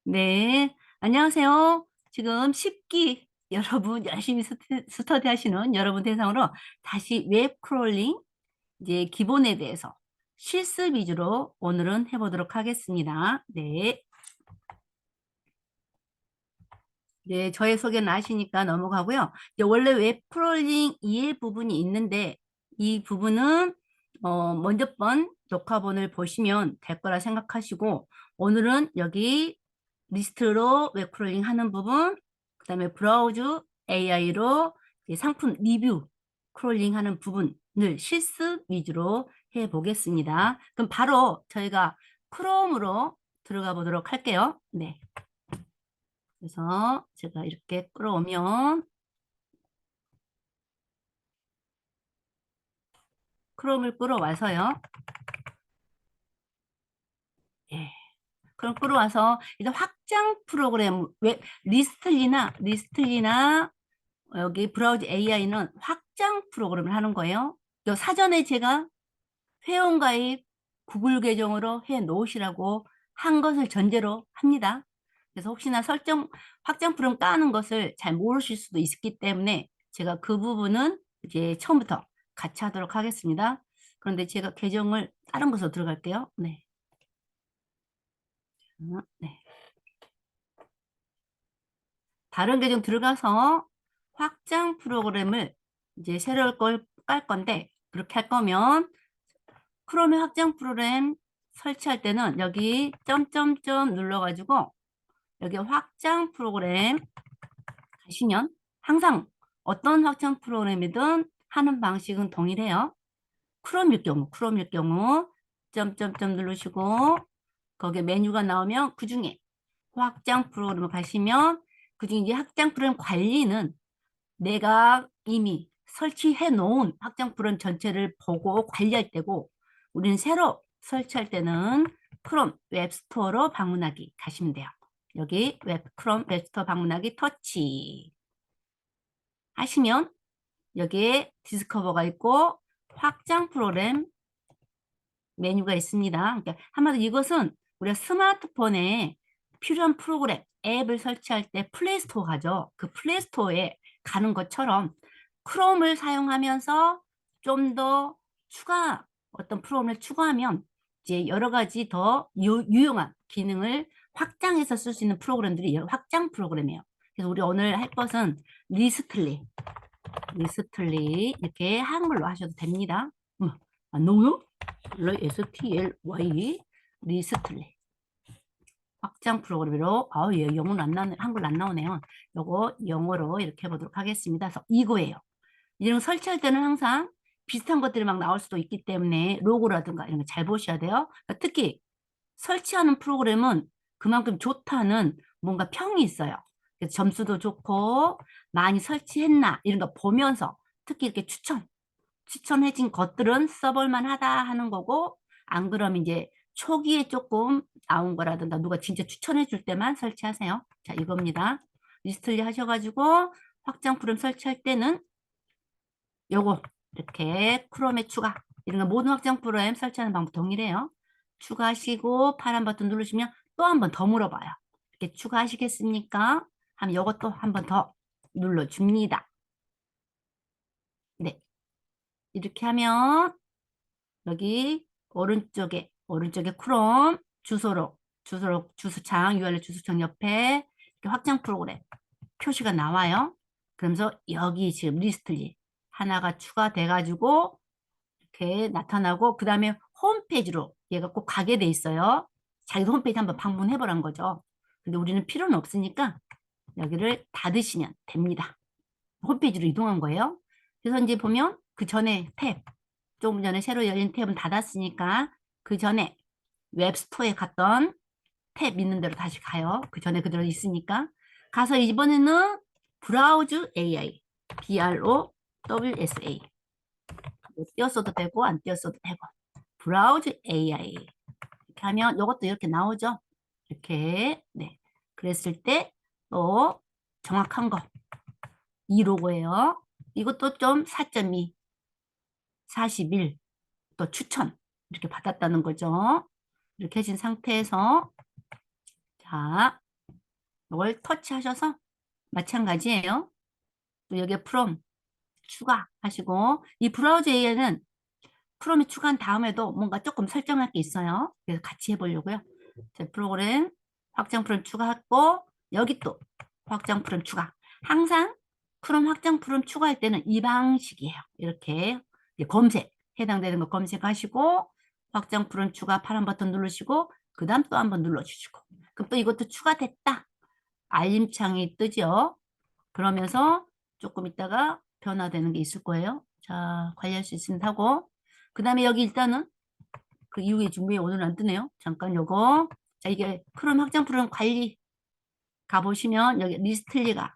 네, 안녕하세요. 지금 10기 여러분 열심히 스터디 하시는 여러분 대상으로 다시 웹 크롤링 이제 기본에 대해서 실습 위주로 오늘은 해보도록 하겠습니다. 네, 네, 저의 소개는 아시니까 넘어가고요. 이제 원래 웹 크롤링 이해 부분이 있는데 이 부분은 먼저 번 녹화본을 보시면 될 거라 생각하시고 오늘은 여기 리스트로 웹 크롤링 하는 부분, 그다음에 브라우저 AI로 상품 리뷰 크롤링 하는 부분을 실습 위주로 해 보겠습니다. 그럼 바로 저희가 크롬으로 들어가 보도록 할게요. 네. 그래서 제가 이렇게 끌어오면 크롬을 끌어와서요. 예. 그럼 끌어와서 이제 확장 프로그램 웹 리스트리나 여기 브라우저 AI는 확장 프로그램을 하는 거예요. 요 사전에 제가 회원가입 구글 계정으로 해 놓으시라고 한 것을 전제로 합니다. 그래서 혹시나 확장 프로그램 까는 것을 잘 모르실 수도 있기 때문에 제가 그 부분은 이제 처음부터 같이 하도록 하겠습니다. 그런데 제가 계정을 다른 곳으로 들어갈게요. 네. 네. 다른 계정 들어가서 확장 프로그램을 이제 새로 깔 건데 그렇게 할 거면 크롬의 확장 프로그램 설치할 때는 여기 점점점 눌러가지고 여기 확장 프로그램 가시면 항상 어떤 확장 프로그램이든 하는 방식은 동일해요. 크롬일 경우 점점점 누르시고 거기에 메뉴가 나오면 그중에 확장 프로그램을 가시면 그중에 이제 확장 프로그램 관리는 내가 이미 설치해 놓은 확장 프로그램 전체를 보고 관리할 때고 우리는 새로 설치할 때는 크롬 웹스토어로 방문하기 가시면 돼요. 여기 크롬 웹스토어 방문하기 터치 하시면 여기에 디스커버가 있고 확장 프로그램 메뉴가 있습니다. 그러니까 한마디로 이것은 우리가 스마트폰에 필요한 프로그램, 앱을 설치할 때 플레이스토어 가죠. 그 플레이스토어에 가는 것처럼 크롬을 사용하면서 좀 더 어떤 프로그램을 추가하면 이제 여러 가지 더 유용한 기능을 확장해서 쓸 수 있는 프로그램들이 확장 프로그램이에요. 그래서 우리 오늘 할 것은 리스틀리 이렇게 한글로 하셔도 됩니다. 안 나오요? STLY 리스틀리 확장 프로그램으로 예, 영어는 안 나오네 한글 안 나오네요. 요거 영어로 이렇게 해보도록 하겠습니다. 그래서 이거예요. 이런 거 설치할 때는 항상 비슷한 것들이 막 나올 수도 있기 때문에 로고라든가 이런 거 잘 보셔야 돼요. 그러니까 특히 설치하는 프로그램은 그만큼 좋다는 뭔가 평이 있어요. 그래서 점수도 좋고 많이 설치했나 이런 거 보면서 특히 이렇게 추천해진 것들은 써볼만 하다 하는 거고 안 그러면 이제 초기에 조금 나온 거라든가 누가 진짜 추천해 줄 때만 설치하세요. 자, 이겁니다. 리스트리 하셔가지고 확장 프로그램 설치할 때는 요거 이렇게 크롬에 추가 이런 거 모든 확장 프로그램 설치하는 방법 동일해요. 추가하시고 파란 버튼 누르시면 또 한 번 더 물어봐요. 이렇게 추가하시겠습니까? 하면 요것도 한 번 더 눌러줍니다. 네, 이렇게 하면 여기 오른쪽에 크롬 주소창 URL 주소창 옆에 이렇게 확장 프로그램 표시가 나와요. 그러면서 여기 지금 리스트리 하나가 추가돼 가지고 이렇게 나타나고 그 다음에 홈페이지로 얘가 꼭 가게 돼 있어요. 자기 홈페이지 한번 방문해 보란 거죠. 근데 우리는 필요는 없으니까 여기를 닫으시면 됩니다. 홈페이지로 이동한 거예요. 그래서 이제 보면 그 전에 조금 전에 새로 열린 탭은 닫았으니까 그 전에 웹스토어에 갔던 탭 있는 대로 다시 가요. 그 전에 그대로 있으니까. 가서 이번에는 브라우즈 AI, BROWSA. 뭐 띄었어도 되고 안 띄었어도 되고. 브라우즈 AI. 이렇게 하면 이것도 이렇게 나오죠. 이렇게. 네. 그랬을 때 또 정확한 거. 이 로고예요. 이것도 좀 4.2, 41, 또 추천 이렇게 받았다는 거죠. 이렇게 해진 상태에서 자 이걸 터치하셔서 마찬가지예요. 또 여기에 프롬 추가하시고 이 브라우저 AI는 크롬에 추가한 다음에도 뭔가 조금 설정할 게 있어요. 그래서 같이 해보려고요. 자, 프로그램 확장 프롬 추가했고 여기 또 확장 프롬 추가. 항상 크롬 확장 프롬 추가할 때는 이 방식이에요. 이렇게 검색 해당되는 거 검색하시고 확장 프롬 추가 파란 버튼 누르시고 그 다음 또 한번 눌러주시고 그럼 또 이것도 추가됐다. 알림창이 뜨죠. 그러면서 조금 있다가 변화되는 게 있을 거예요. 자, 관리할 수 있습니다 하고 그 다음에 여기 일단은 그 이후에 준비에 오늘 안 뜨네요. 잠깐 요거. 자, 이게 크롬 확장 프로그램 관리 가보시면 여기 리스트리가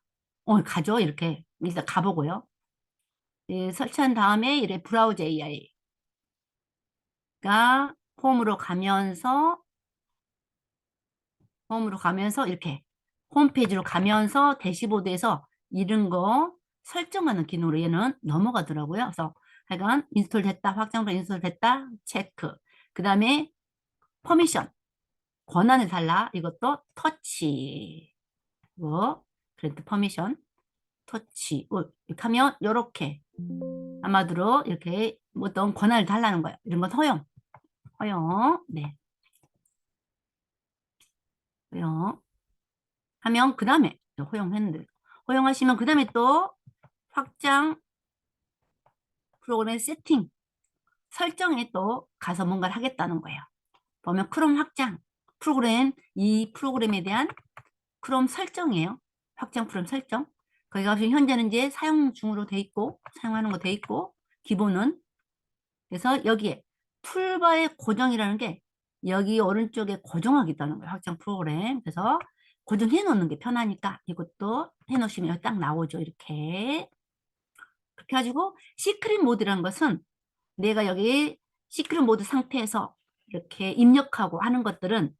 가죠. 이렇게 일단 가보고요. 예, 설치한 다음에 이래 브라우저 AI가 홈으로 가면서 이렇게 홈페이지로 가면서 대시보드에서 이런 거 설정하는 기능으로 얘는 넘어가더라고요. 그래서 하여간 인스톨 됐다, 확장도 인스톨 됐다, 체크. 그 다음에 퍼미션, 권한을 달라. 이것도 터치. 이거 그랜트 퍼미션, 터치. 이렇게 하면 이렇게 아마도 이렇게 어떤 권한을 달라는 거예요. 이런 건 허용. 허용. 네. 허용. 하면 그 다음에 허용했는데 허용하시면 그 다음에 또 확장 프로그램 세팅 설정에 또 가서 뭔가를 하겠다는 거예요. 보면 크롬 확장 프로그램 이 프로그램에 대한 크롬 설정이에요. 확장 프로그램 설정. 거기 가시면 현재는 이제 사용 중으로 돼 있고 사용하는 거 돼 있고 기본은 그래서 여기에 툴바의 고정이라는 게 여기 오른쪽에 고정하겠다는 거예요. 확장 프로그램. 그래서 고정해 놓는 게 편하니까 이것도 해 놓으시면 여기 딱 나오죠. 이렇게. 그렇게 가지고 시크릿 모드라는 것은 내가 여기 시크릿 모드 상태에서 이렇게 입력하고 하는 것들은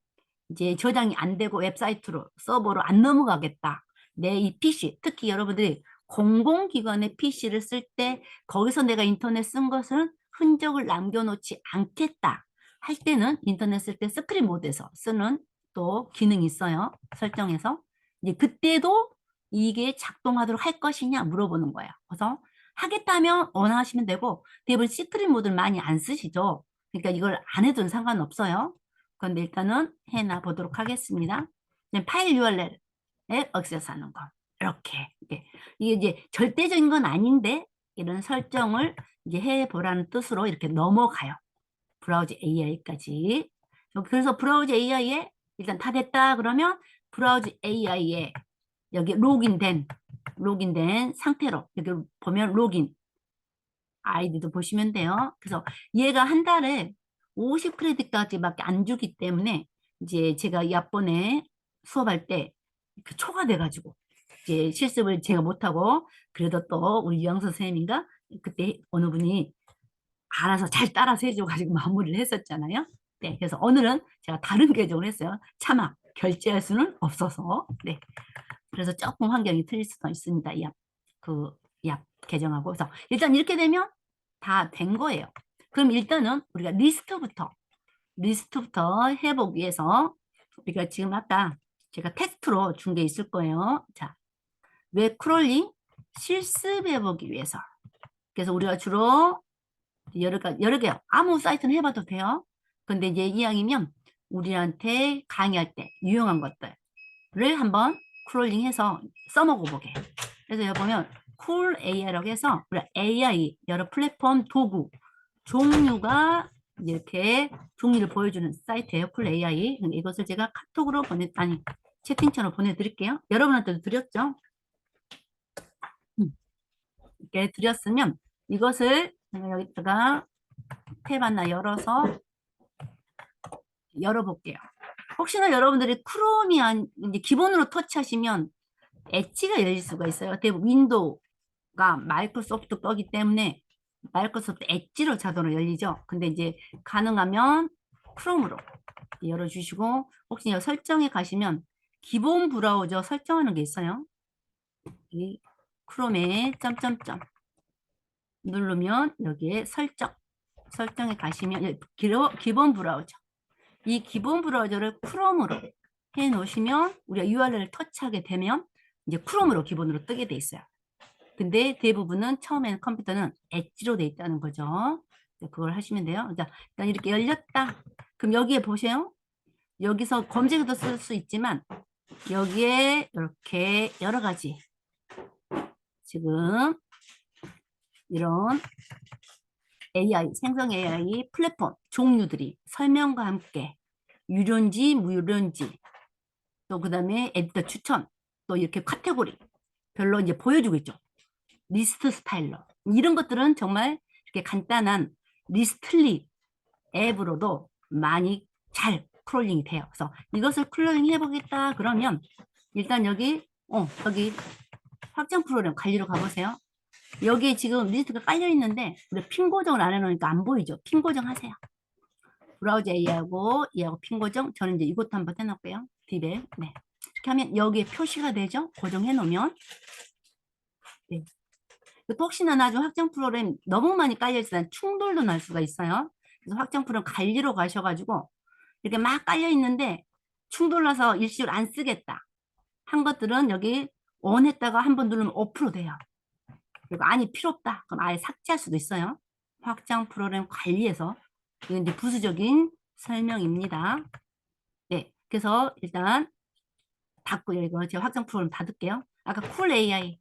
이제 저장이 안 되고 웹사이트로 서버로 안 넘어가겠다. 내 이 PC, 특히 여러분들이 공공기관의 PC를 쓸 때 거기서 내가 인터넷 쓴 것은 흔적을 남겨놓지 않겠다. 할 때는 인터넷 쓸 때 스크린 모드에서 쓰는 또 기능이 있어요. 설정해서. 이제 그때도 이게 작동하도록 할 것이냐 물어보는 거예요. 그래서 하겠다면 원하시면 되고 대부분 시크릿 모드를 많이 안 쓰시죠. 그러니까 이걸 안 해도 상관없어요. 그런데 일단은 해놔 보도록 하겠습니다. 파일 URL에 액세스하는 거. 이렇게. 이게 이제 절대적인 건 아닌데 이런 설정을 이제 해보라는 뜻으로 이렇게 넘어가요. 브라우저 AI까지. 그래서 브라우저 AI에 일단 다 됐다 그러면 브라우저 AI에 여기 로그인된 상태로 여기 보면 로그인 아이디도 보시면 돼요. 그래서 얘가 한 달에 50크레딧까지밖에 안 주기 때문에 이제 제가 이 앞번에 수업할 때 그 초과돼가지고 이제 실습을 제가 못하고 그래도 또 우리 유영 선생님인가 그때 어느 분이 알아서 잘 따라서 해줘가지고 마무리를 했었잖아요. 네, 그래서 오늘은 제가 다른 계정을 했어요. 차마 결제할 수는 없어서. 네, 그래서 조금 환경이 틀릴 수도 있습니다. 이 앞 계정하고. 그래서 일단 이렇게 되면 다 된 거예요. 그럼 일단은 우리가 리스트부터 해보기 위해서 우리가 지금 아까 제가 테스트로 준 게 있을 거예요. 자, 웹 크롤링 실습해보기 위해서. 그래서 우리가 주로 여러 개 아무 사이트는 해봐도 돼요. 근데 이제 이왕이면 우리한테 강의할 때 유용한 것들을 한번 크롤링해서 써먹어 보게. 그래서 여기 보면 쿨 AI라고 해서 우리 AI 여러 플랫폼 도구 종류가 이렇게 종류를 보여주는 사이트예요. 쿨 AI. 근데 이것을 제가 카톡으로 채팅창으로 보내드릴게요. 여러분한테도 드렸죠? 이렇게 드렸으면 이것을 제가 여기다가 탭 하나 열어서 열어볼게요. 혹시나 여러분들이 크롬이 이제 기본으로 터치하시면 엣지가 열릴 수가 있어요. 대부분 윈도우가 마이크로소프트 거기 때문에 마이크로소프트 엣지로 자동으로 열리죠. 근데 이제 가능하면 크롬으로 열어주시고 혹시 여기 설정에 가시면 기본 브라우저 설정하는 게 있어요. 이 크롬에 점점점 누르면 여기에 설정에 가시면 기본 브라우저 이 기본 브라우저를 크롬으로 해 놓으시면 우리가 URL을 터치하게 되면 이제 크롬으로 기본으로 뜨게 돼 있어요. 근데 대부분은 처음에는 컴퓨터는 엣지로 돼 있다는 거죠. 그걸 하시면 돼요. 자, 일단 이렇게 열렸다. 그럼 여기에 보세요. 여기서 검색어도 쓸 수 있지만 여기에 이렇게 여러 가지 지금 이런 AI, 생성 AI 플랫폼 종류들이 설명과 함께 유료인지 무료인지 또 그다음에 에디터 추천 또 이렇게 카테고리 별로 이제 보여주고 있죠. 리스트 스타일러 이런 것들은 정말 이렇게 간단한 리스트리 앱으로도 많이 잘 크롤링이 돼요. 그래서 이것을 크롤링 해보겠다 그러면 일단 여기 확장 프로그램 관리로 가보세요. 여기에 지금 리스트가 깔려 있는데 우리 핀 고정을 안 해놓으니까 안 보이죠. 핀 고정하세요. 브라우저 A하고 E하고 핀 고정. 저는 이제 이것도 한번 해놓을게요. 디벨. 네. 이렇게 하면 여기에 표시가 되죠. 고정해 놓으면. 네. 또 혹시나 나중 확장 프로그램 너무 많이 깔려 있으면 충돌도 날 수가 있어요. 그래서 확장 프로그램 관리로 가셔가지고 이렇게 막 깔려 있는데 충돌나서 일시적으로 안 쓰겠다 한 것들은 여기 온 했다가 한 번 누르면 오프로 돼요. 그리고 아니 필요 없다 그럼 아예 삭제할 수도 있어요. 확장 프로그램 관리에서 이건 이제 부수적인 설명입니다. 네, 그래서 일단 닫고요. 이거 제가 확장 프로그램 닫을게요. 아까 쿨 AI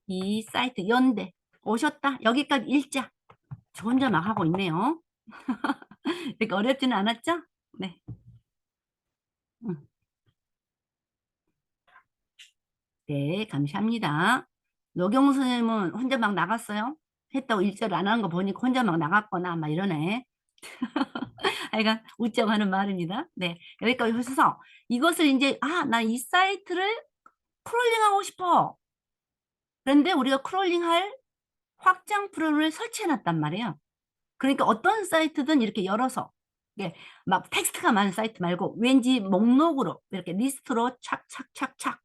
이 사이트 연대 오셨다 여기까지 읽자. 저 혼자 막 하고 있네요. 이렇게 어렵지는 않았죠? 네. 네, 감사합니다. 노경우 선생님은 혼자 막 나갔어요? 했다고 일절을 안 하는 거 보니까 혼자 막 나갔거나 막 이러네. 하여간 웃자고 하는 말입니다. 네, 여기까지 하셔서 이것을 이제 나 이 사이트를 크롤링하고 싶어. 그런데 우리가 크롤링할 확장 프로그램을 설치해 놨단 말이에요. 그러니까 어떤 사이트든 이렇게 열어서 이게 막 텍스트가 많은 사이트 말고 왠지 목록으로 이렇게 리스트로 착착착착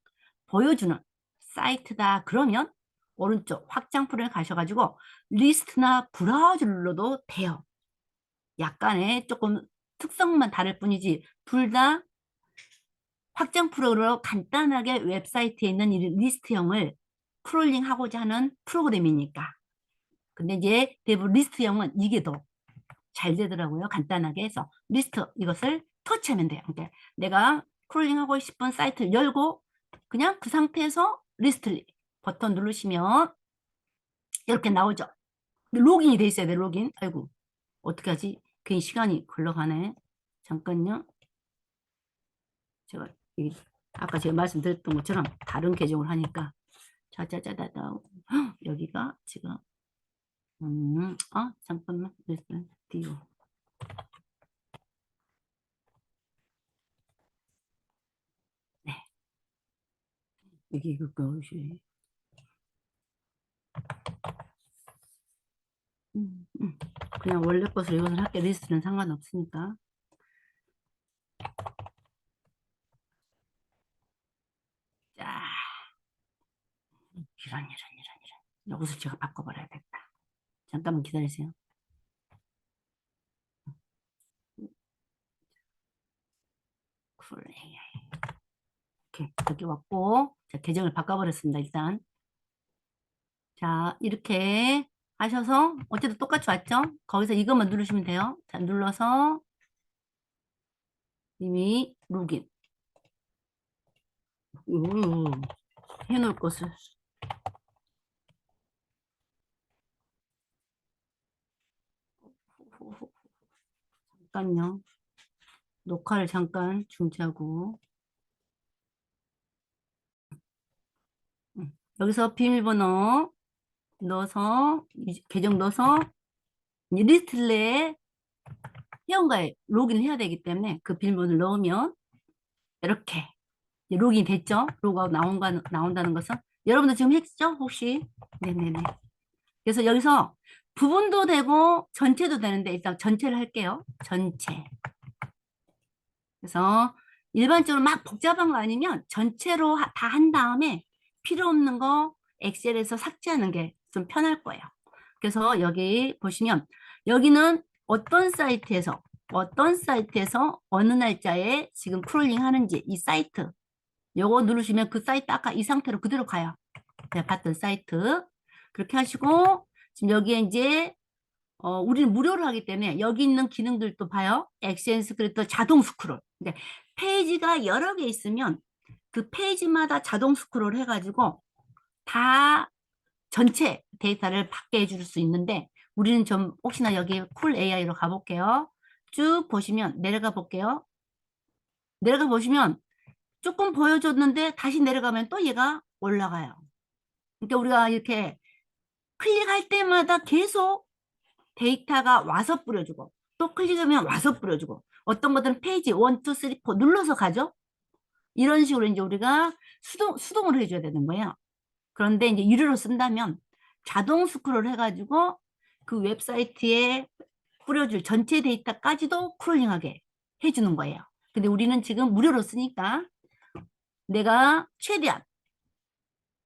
보여주는 사이트다. 그러면 오른쪽 확장 프로그램 가셔가지고 리스트나 브라우저로도 돼요. 약간의 조금 특성만 다를 뿐이지 둘 다 확장 프로그램으로 간단하게 웹사이트에 있는 이 리스트형을 크롤링하고자 하는 프로그램이니까. 근데 이제 대부분 리스트형은 이게 더 잘 되더라고요. 간단하게 해서 리스트 이것을 터치하면 돼요. 그러니까 내가 크롤링하고 싶은 사이트를 열고 그냥 그 상태에서 리스트 버튼 누르시면 이렇게 나오죠. 로그인이 돼 있어야 돼. 로그인. 아이고 어떻게 하지? 괜히 시간이 흘러가네. 잠깐요. 제가 아까 제가 말씀드렸던 것처럼 다른 계정을 하니까 자자자자자 여기가 지금 잠깐만 디오 네 이게 그것이 그냥 원래 것으로 이것을 할게 리스트는 상관없으니까 자 이런 여기서 제가 바꿔버려야겠다. 잠깐만 기다리세요. 쿨 AI 이렇게 여기 왔고 자, 계정을 바꿔버렸습니다. 일단 자 이렇게 하셔서 어쨌든 똑같이 왔죠? 거기서 이것만 누르시면 돼요. 자 눌러서 이미 로그인 해놓을 것을 잠깐요. 녹화를 잠깐 중지하고 여기서 비밀번호 넣어서 계정 넣어서 리스트에 회원가에 로그인을 해야 되기 때문에 그 비밀번호를 넣으면 이렇게 로그인 됐죠? 로그아웃 나온다는 것은 여러분들 지금 했죠? 혹시? 네네네. 그래서 여기서 부분도 되고 전체도 되는데 일단 전체를 할게요. 전체. 그래서 일반적으로 막 복잡한 거 아니면 전체로 다 한 다음에 필요 없는 거 엑셀에서 삭제하는 게 좀 편할 거예요. 그래서 여기 보시면 여기는 어떤 사이트에서 어떤 사이트에서 어느 날짜에 지금 크롤링 하는지 이 사이트 요거 누르시면 그 사이트 아까 이 상태로 그대로 가요. 내가 봤던 사이트 그렇게 하시고 지금 여기에 이제 우리는 무료로 하기 때문에 여기 있는 기능들도 봐요. 액센스 그래도 자동 스크롤. 근데 페이지가 여러 개 있으면 그 페이지마다 자동 스크롤 해가지고 다 전체 데이터를 받게 해줄 수 있는데 우리는 좀 혹시나 여기 쿨 AI로 가볼게요. 쭉 보시면 내려가 볼게요. 내려가 보시면 조금 보여줬는데 다시 내려가면 또 얘가 올라가요. 그러니까 우리가 이렇게 클릭할 때마다 계속 데이터가 와서 뿌려주고 또 클릭하면 와서 뿌려주고 어떤 것들은 페이지 1, 2, 3, 4 눌러서 가죠. 이런 식으로 이제 우리가 수동으로 해줘야 되는 거예요. 그런데 이제 유료로 쓴다면 자동 스크롤 해가지고 그 웹사이트에 뿌려줄 전체 데이터까지도 크롤링하게 해주는 거예요. 근데 우리는 지금 무료로 쓰니까 내가 최대한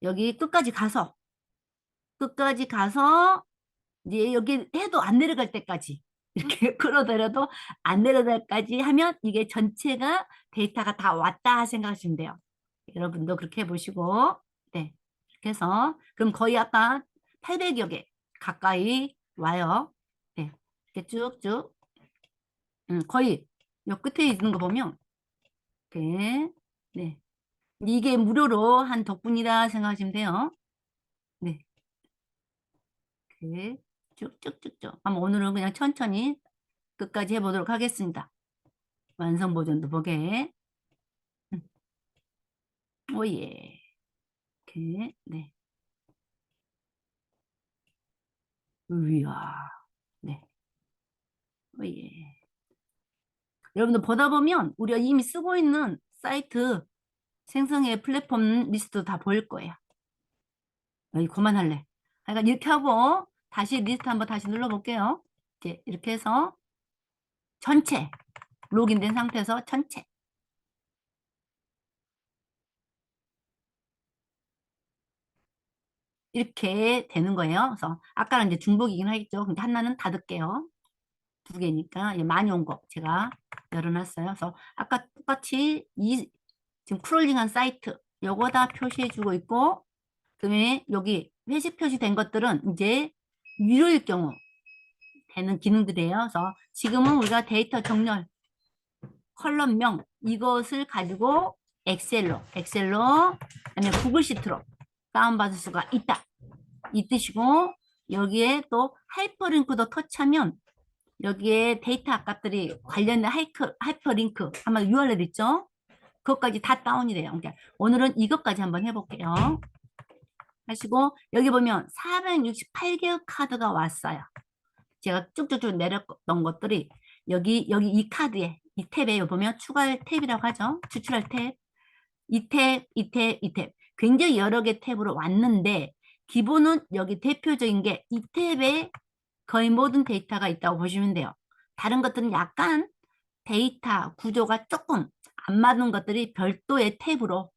여기 끝까지 가서 이제 여기 해도 안 내려갈 때까지 이렇게 끌어들여도 안 내려갈 때까지 하면 이게 전체가 데이터가 다 왔다 생각하시면 돼요. 여러분도 그렇게 해보시고 네 이렇게 해서 그럼 거의 아까 800여 개 가까이 와요. 네 이렇게 쭉쭉 거의 요 끝에 있는 거 보면 이렇게 네 이게 무료로 한 덕분이다 생각하시면 돼요. 네 이렇게 쭉쭉쭉쭉 한번 오늘은 그냥 천천히 끝까지 해보도록 하겠습니다. 완성 버전도 보게. 음, 오예. 이렇게, 네. 우야. 네. 오예. 여러분들 보다 보면 우리가 이미 쓰고 있는 사이트 생성의 플랫폼 리스트 다 보일 거예요. 여기 그만할래. 그러니까 이렇게 하고 다시 리스트 한번 다시 눌러볼게요. 이렇게 해서 전체 로그인된 상태에서 전체 이렇게 되는 거예요. 그래서 아까는 이제 중복이긴 하겠죠. 근데 하나는 닫을게요. 두 개니까 많이 온 거 제가 열어놨어요. 그래서 아까 똑같이 지금 크롤링한 사이트 요거 다 표시해주고 있고 그다음에 여기 회색 표시된 것들은 이제 유료일 경우 되는 기능들이에요. 그래서 지금은 우리가 데이터 정렬 컬럼명 이것을 가지고 엑셀로 그다음에 구글 시트로 다운받을 수가 있다. 이 뜻이고 여기에 또 하이퍼링크도 터치하면 여기에 데이터 값들이 관련된 하이퍼링크 아마 URL 있죠? 그것까지 다 다운이 돼요. 그러니까 오늘은 이것까지 한번 해볼게요. 하시고 여기 보면 468개의 카드가 왔어요. 제가 쭉쭉쭉 내렸던 것들이 여기 이 카드에 이 탭에 보면 추가할 탭이라고 하죠. 추출할 탭. 이 탭, 이 탭, 이 탭. 굉장히 여러 개 탭으로 왔는데 기본은 여기 대표적인 게 이 탭에 거의 모든 데이터가 있다고 보시면 돼요. 다른 것들은 약간 데이터 구조가 조금 안 맞는 것들이 별도의 탭으로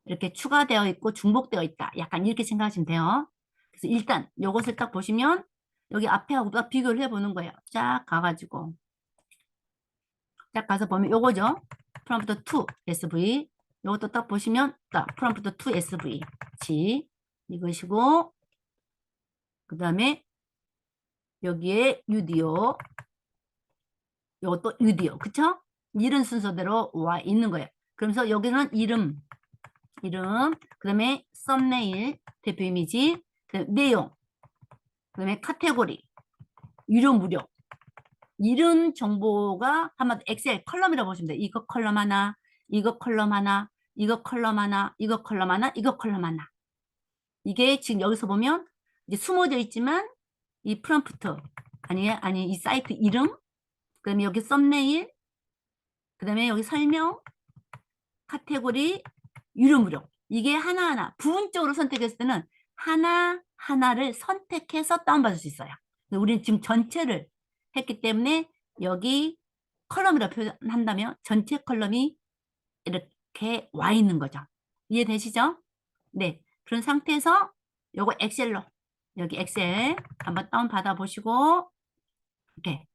이렇게 추가되어 있고 중복되어 있다. 약간 이렇게 생각하시면 돼요. 그래서 일단 이것을 딱 보시면 여기 앞에하고 비교를 해보는 거예요. 쫙 가가지고 딱 가서 보면 요거죠. 프롬프트 2 SV 요것도 딱 보시면 딱 프롬프트 2 SV G 이것이고 그 다음에 여기에 유디오 요것도 유디오 그쵸? 이런 순서대로 와 있는 거예요. 그러면서 여기는 이름 그 다음에 썸네일 대표 이미지 내용 그 다음에 카테고리 유료 무료 이런 정보가 한마디 엑셀 컬럼이라고 보시면 돼요. 이거 컬럼 하나 이거 컬럼 하나 이거 컬럼 하나 이거 컬럼 하나 이거 컬럼 하나 이게 지금 여기서 보면 이제 숨어져 있지만 이 프롬프트 아니 이 사이트 이름 그 다음에 여기 썸네일 그 다음에 여기 설명 카테고리 유료 무료 이게 하나하나 부분적으로 선택했을 때는 하나하나를 선택해서 다운받을 수 있어요. 우리는 지금 전체를 했기 때문에 여기 컬럼이라고 표현한다면 전체 컬럼이 이렇게 와 있는 거죠. 이해되시죠? 네. 그런 상태에서 요거 엑셀로 여기 엑셀 한번 다운 받아 보시고 이렇게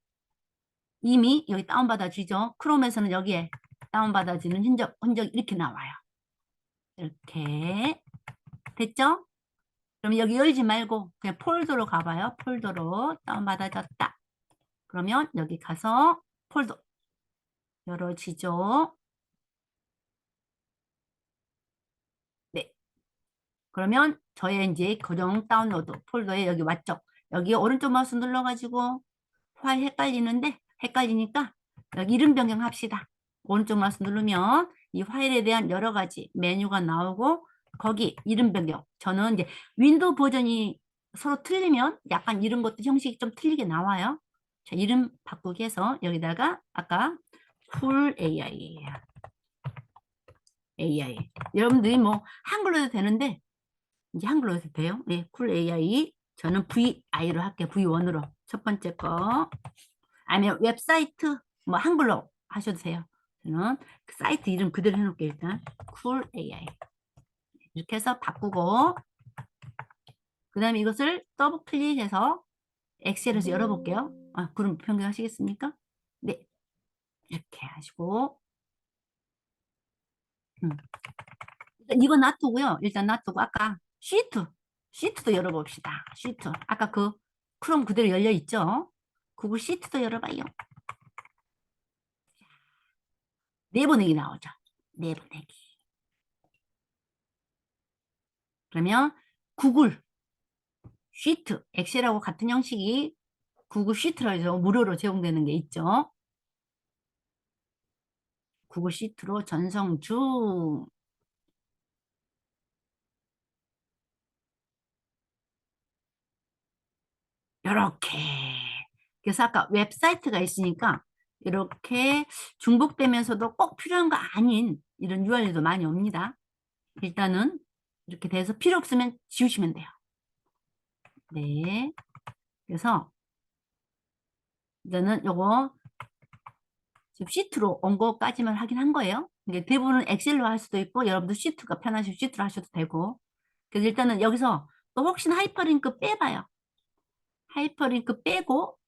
이미 여기 다운받아지죠. 크롬에서는 여기에 다운받아지는 흔적 이렇게 나와요. 이렇게 됐죠? 그럼 여기 열지 말고 그냥 폴더로 가봐요. 폴더로 다운받아졌다. 그러면 여기 가서 폴더 열어지죠. 네. 그러면 저의 이제 고정 다운로드 폴더에 여기 왔죠. 여기 오른쪽 마우스 눌러가지고 파일 헷갈리니까 여기 이름 변경합시다. 오른쪽 마우스 누르면 이 파일에 대한 여러 가지 메뉴가 나오고 거기 이름 변경. 저는 이제 윈도우 버전이 서로 틀리면 약간 이런 것도 형식이 좀 틀리게 나와요. 자, 이름 바꾸기 해서 여기다가 아까 쿨 AI예요. AI. 여러분들이 뭐 한글로 해도 되는데 이제 한글로 해도 돼요. 네, 쿨 AI. 저는 VI로 할게요. V1으로. 첫 번째 거. 아니면 웹사이트 뭐 한글로 하셔도 돼요. 저는 그 사이트 이름 그대로 해놓을게요. 일단 쿨 AI 이렇게 해서 바꾸고 그 다음에 이것을 더블 클릭해서 엑셀에서 열어볼게요. 아, 그럼 변경하시겠습니까? 네, 이렇게 하시고 이거 놔두고요. 일단 놔두고 아까 시트도 열어봅시다. 시트 아까 그 크롬 그대로 열려 있죠? 구글 시트도 열어봐요. 내보내기 나오죠. 내보내기. 그러면 구글 시트, 엑셀하고 같은 형식이 구글 시트로 해서 무료로 제공되는 게 있죠. 구글 시트로 전송 중. 이렇게. 그래서 아까 웹사이트가 있으니까 이렇게 중복되면서도 꼭 필요한 거 아닌 이런 URL도 많이 옵니다. 일단은 이렇게 돼서 필요 없으면 지우시면 돼요. 네. 그래서 이제는 요거 지금 시트로 온 거까지만 확인한 거예요. 이게 대부분은 엑셀로 할 수도 있고 여러분도 시트가 편하시면 시트로 하셔도 되고. 그래서 일단은 여기서 또 혹시나 하이퍼링크 빼봐요. 하이퍼링크 빼고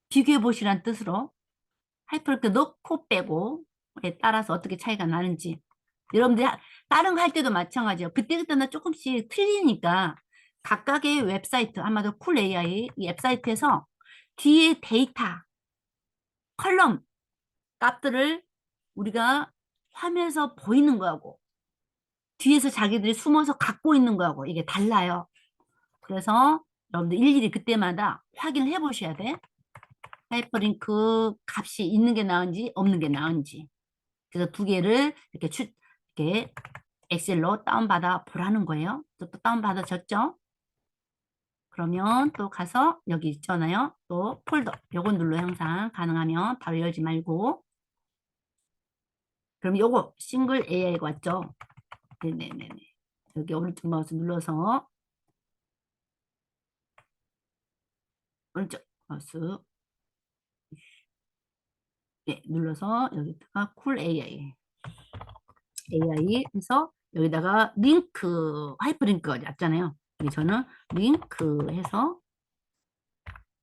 비교해 보시란 뜻으로 하이퍼링크 넣고 빼고 따라서 어떻게 차이가 나는지 여러분들 다른 거 할 때도 마찬가지예요. 그때그때는 조금씩 틀리니까 각각의 웹사이트 아마도 쿨 AI 이 웹사이트에서 뒤에 데이터 컬럼 값들을 우리가 화면에서 보이는 거하고 뒤에서 자기들이 숨어서 갖고 있는 거하고 이게 달라요. 그래서 여러분들 일일이 그때마다 확인을 해 보셔야 돼. 하이퍼링크 값이 있는 게 나은지 없는 게 나은지. 그래서 두 개를 이렇게 엑셀로 다운받아 보라는 거예요. 또 다운받아졌죠? 그러면 또 가서 여기 있잖아요. 또 폴더. 요건 눌러 항상 가능하면 바로 열지 말고. 그럼 요거 싱글 AI가 왔죠? 네네네네. 여기 오른쪽 마우스 눌러서 오른쪽 마우스 네, 눌러서 여기다가 쿨 AI 해서 여기다가 링크 하이퍼링크가 왔잖아요. 저는 링크 해서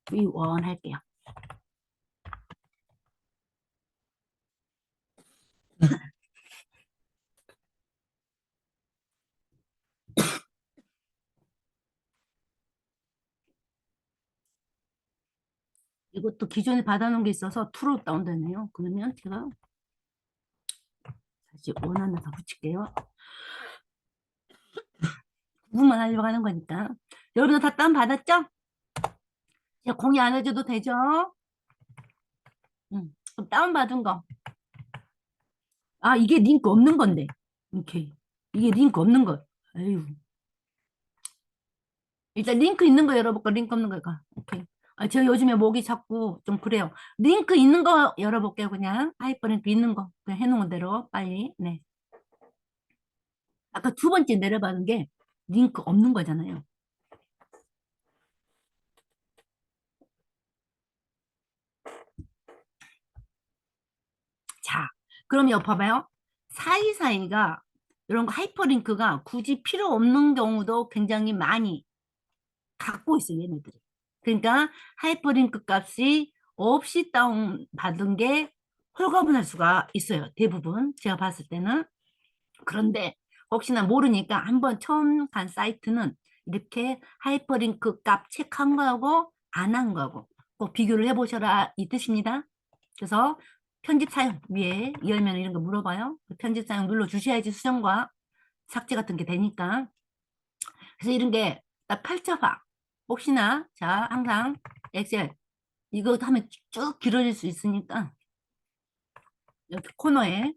V1 할게요. 이것도 기존에 받아놓은 게 있어서 2로 다운되네요. 그러면 제가 다시 원 하나 더 붙일게요. 구분만 하려고 하는 거니까. 여러분들 다 다운받았죠? 제가 공유 안 해줘도 되죠? 그럼 다운받은 거. 아, 이게 링크 없는 건데. 오케이. 이게 링크 없는 거. 아유. 일단 링크 있는 거 열어볼까? 링크 없는 거가. 오케이. 아, 제가 요즘에 목이 자꾸 좀 그래요. 링크 있는 거 열어볼게요, 그냥. 하이퍼링크 있는 거. 그냥 해놓은 대로 빨리. 네. 아까 두 번째 내려받은 게 링크 없는 거잖아요. 자, 그럼 여기 봐봐요. 사이사이가 이런 거 하이퍼링크가 굳이 필요 없는 경우도 굉장히 많이 갖고 있어요, 얘네들이. 그러니까 하이퍼링크 값이 없이 다운받은 게 홀가분할 수가 있어요. 대부분 제가 봤을 때는. 그런데 혹시나 모르니까 한번 처음 간 사이트는 이렇게 하이퍼링크 값 체크한 거하고 안 한 거하고 꼭 비교를 해보셔라 이 뜻입니다. 그래서 편집 사용 위에 열면 이런 거 물어봐요. 그 편집 사용 눌러 주셔야지 수정과 삭제 같은 게 되니까. 그래서 이런 게 딱 펼쳐봐. 혹시나 자 항상 엑셀 이거 하면 쭉 길어질 수 있으니까 여기 코너에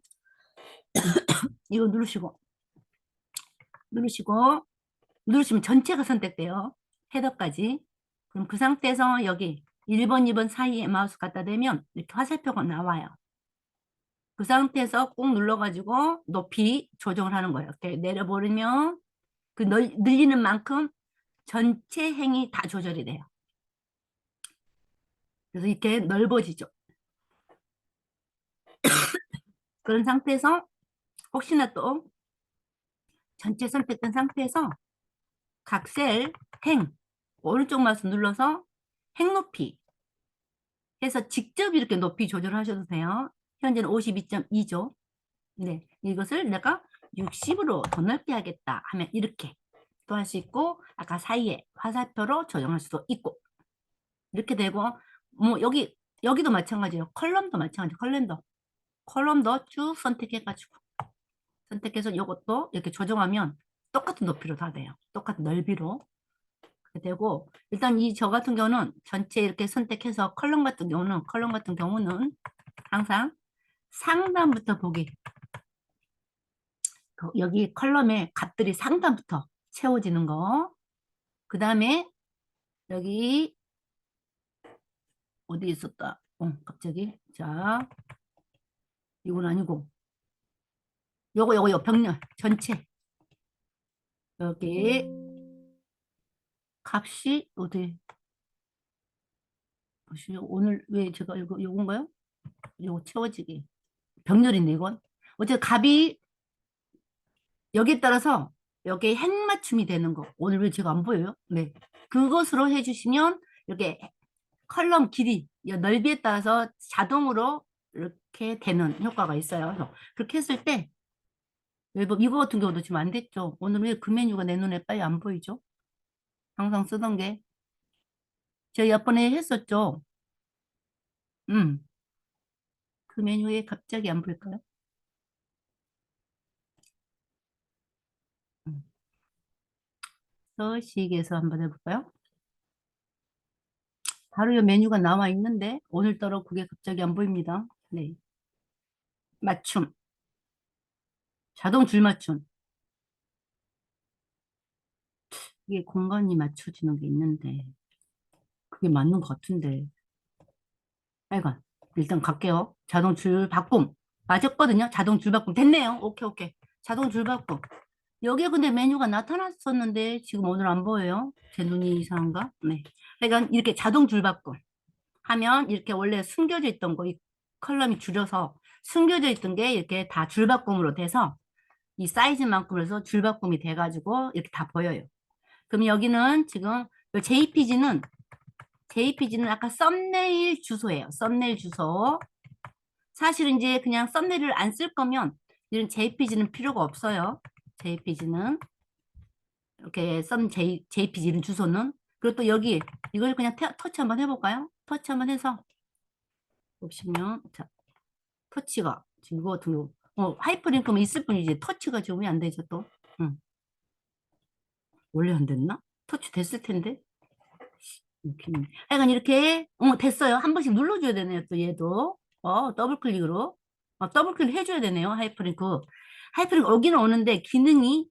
이거 누르시고 누르시면 전체가 선택돼요. 헤더까지. 그럼 그 상태에서 여기 1번, 2번 사이에 마우스 갖다 대면 이렇게 화살표가 나와요. 그 상태에서 꾹 눌러가지고 높이 조정을 하는 거예요. 이렇게 내려버리면 그 늘리는 만큼 전체 행이 다 조절이 돼요. 그래서 이렇게 넓어지죠. 그런 상태에서 혹시나 또 전체 선택된 상태에서 각 셀 행 오른쪽 마우스 눌러서 행 높이 해서 직접 이렇게 높이 조절하셔도 돼요. 현재는 52.2죠. 네, 이것을 내가 60으로 더 넓게 하겠다 하면 이렇게 또 할 수 있고 아까 사이에 화살표로 조정할 수도 있고 이렇게 되고 뭐 여기도 마찬가지예요. 컬럼도 마찬가지. 컬럼도 쭉 선택해가지고 선택해서 이것도 이렇게 조정하면 똑같은 높이로 다 돼요. 똑같은 넓이로 되고 일단 이 저 같은 경우는 전체 이렇게 선택해서 컬럼 같은 경우는 항상 상단부터 보기 여기 컬럼에 값들이 상단부터 채워지는 거. 그 다음에 여기 어디 있었다. 갑자기 자 이건 아니고 요거 병렬 전체 여기 값이 어디 보시죠. 오늘 왜 제가 요건가요? 요거 채워지기 병렬인데 이건 어째 값이 여기에 따라서 여기에 핵 맞춤이 되는 거 오늘 왜 제가 안 보여요? 네 그것으로 해주시면 이렇게 컬럼 길이 넓이에 따라서 자동으로 이렇게 되는 효과가 있어요. 그래서 그렇게 했을 때 이거 같은 경우도 지금 안 됐죠. 오늘 왜 그 메뉴가 내 눈에 빨리 안 보이죠? 항상 쓰던 게 제가 옆번에 했었죠. 음, 그 메뉴에 갑자기 안 보일까요? 음, 서식에서 한번 해볼까요? 바로 이 메뉴가 나와 있는데 오늘따라 그게 갑자기 안 보입니다. 네, 맞춤, 자동 줄 맞춤. 이게 공간이 맞춰지는 게 있는데 그게 맞는 것 같은데. 빨간. 일단 갈게요. 자동 줄 바꿈. 맞았거든요. 자동 줄 바꿈. 됐네요. 오케이, 오케이. 자동 줄 바꿈. 여기에 근데 메뉴가 나타났었는데 지금 오늘 안 보여요. 제 눈이 이상한가? 네. 그러니까 이렇게 자동 줄 바꿈 하면 이렇게 원래 숨겨져 있던 거, 이 컬럼이 줄여서 숨겨져 있던 게 이렇게 다 줄 바꿈으로 돼서 이 사이즈만큼 해서 줄 바꿈이 돼가지고 이렇게 다 보여요. 그럼 여기는 지금 JPG는 아까 썸네일 주소예요. 썸네일 주소. 사실은 이제 그냥 썸네일을 안 쓸 거면 이런 JPG는 필요가 없어요. JPG는 이렇게 JPG 이런 주소는 그리고 또 여기 이걸 그냥 터치 한번 해볼까요? 터치 한번 해서 보시면 자 터치가 지금 이거 같은 경우 하이퍼링크면 있을 뿐이지 터치가 지금 왜 안 되죠 또? 응. 원래 안 됐나? 터치 됐을 텐데. 하여간 이렇게 됐어요. 한 번씩 눌러줘야 되네요. 또 얘도 더블 클릭으로 더블 클릭 해줘야 되네요. 하이퍼링크 오기는 오는데 기능이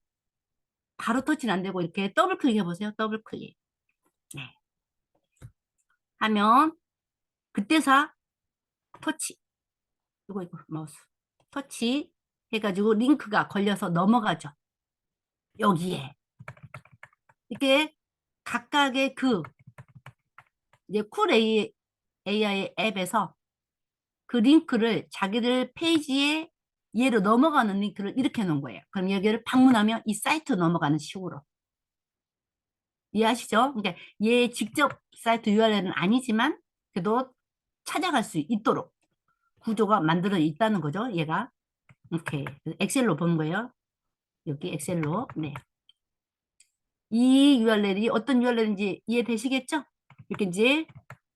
바로 터치는 안 되고 이렇게 더블 클릭 해보세요. 더블 클릭 네. 하면 그때사 터치 이거 마우스 터치 해가지고 링크가 걸려서 넘어가죠. 여기에 이렇게 각각의 그 이제 쿨 AI 앱에서 그 링크를 자기들 페이지에 얘로 넘어가는 링크를 이렇게 놓은 거예요. 그럼 여기를 방문하면 이 사이트 넘어가는 식으로. 이해하시죠? 그러니까 얘 직접 사이트 URL은 아니지만 그래도 찾아갈 수 있도록 구조가 만들어 있다는 거죠. 얘가. 오케이. 엑셀로 본 거예요. 여기 엑셀로. 네. 이 URL이 어떤 URL인지 이해되시겠죠? 이렇게 이제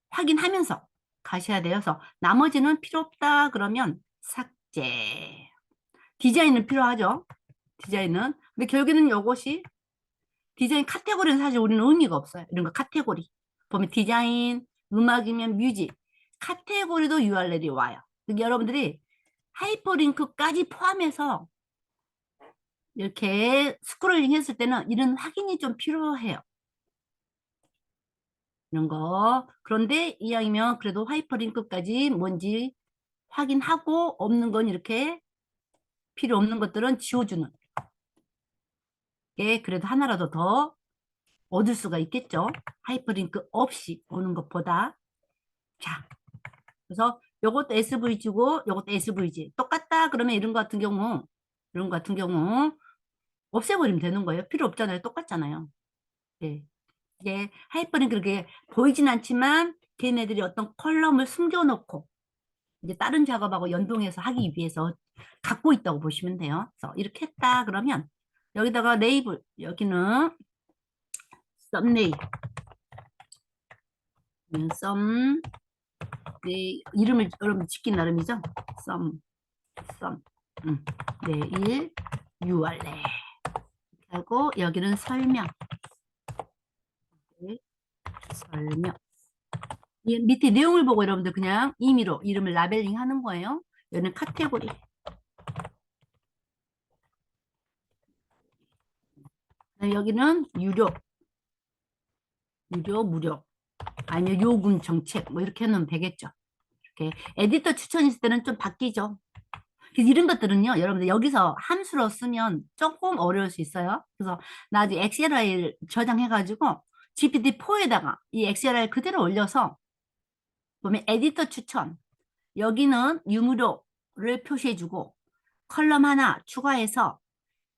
확인하면서 가셔야 돼서 나머지는 필요 없다 그러면 삭제. 디자인은 필요하죠. 디자인은. 근데 결국에는 이것이 디자인 카테고리는 사실 우리는 의미가 없어요. 이런 거 카테고리. 보면 디자인, 음악이면 뮤직. 카테고리도 URL이 와요. 그러니까 여러분들이 하이퍼링크까지 포함해서 이렇게 스크롤링 했을 때는 이런 확인이 좀 필요해요. 이런 거. 그런데 이왕이면 그래도 하이퍼링크까지 뭔지 확인하고 없는 건 이렇게 필요 없는 것들은 지워주는 게 그래도 하나라도 더 얻을 수가 있겠죠. 하이퍼링크 없이 오는 것보다. 자, 그래서 요것도 SVG고 요것도 SVG. 똑같다 그러면 이런 거 같은 경우 없애버리면 되는 거예요. 필요 없잖아요. 똑같잖아요. 네. 이게 하이퍼링크 그렇게 보이진 않지만 걔네들이 어떤 컬럼을 숨겨놓고 이제 다른 작업하고 연동해서 하기 위해서 갖고 있다고 보시면 돼요. 그래서 이렇게 했다 그러면 여기다가 레이블 여기는 썸네일 썸 네, 이름을 여러분 짓긴 나름이죠. 썸 내일 URL 하고 여기는 설명 네, 설명 이 밑에 내용을 보고 여러분들 그냥 임의로 이름을 라벨링 하는 거예요. 여기는 카테고리 여기는 무료 아니면 요금 정책 뭐 이렇게 해놓으면 되겠죠. 이렇게 에디터 추천 있을 때는 좀 바뀌죠. 그래서 이런 것들은요, 여러분들 여기서 함수로 쓰면 조금 어려울 수 있어요. 그래서 나중에 엑셀 저장해가지고 GPT-4에다가 이 엑셀 그대로 올려서 보면 에디터 추천 여기는 유무료를 표시해주고 컬럼 하나 추가해서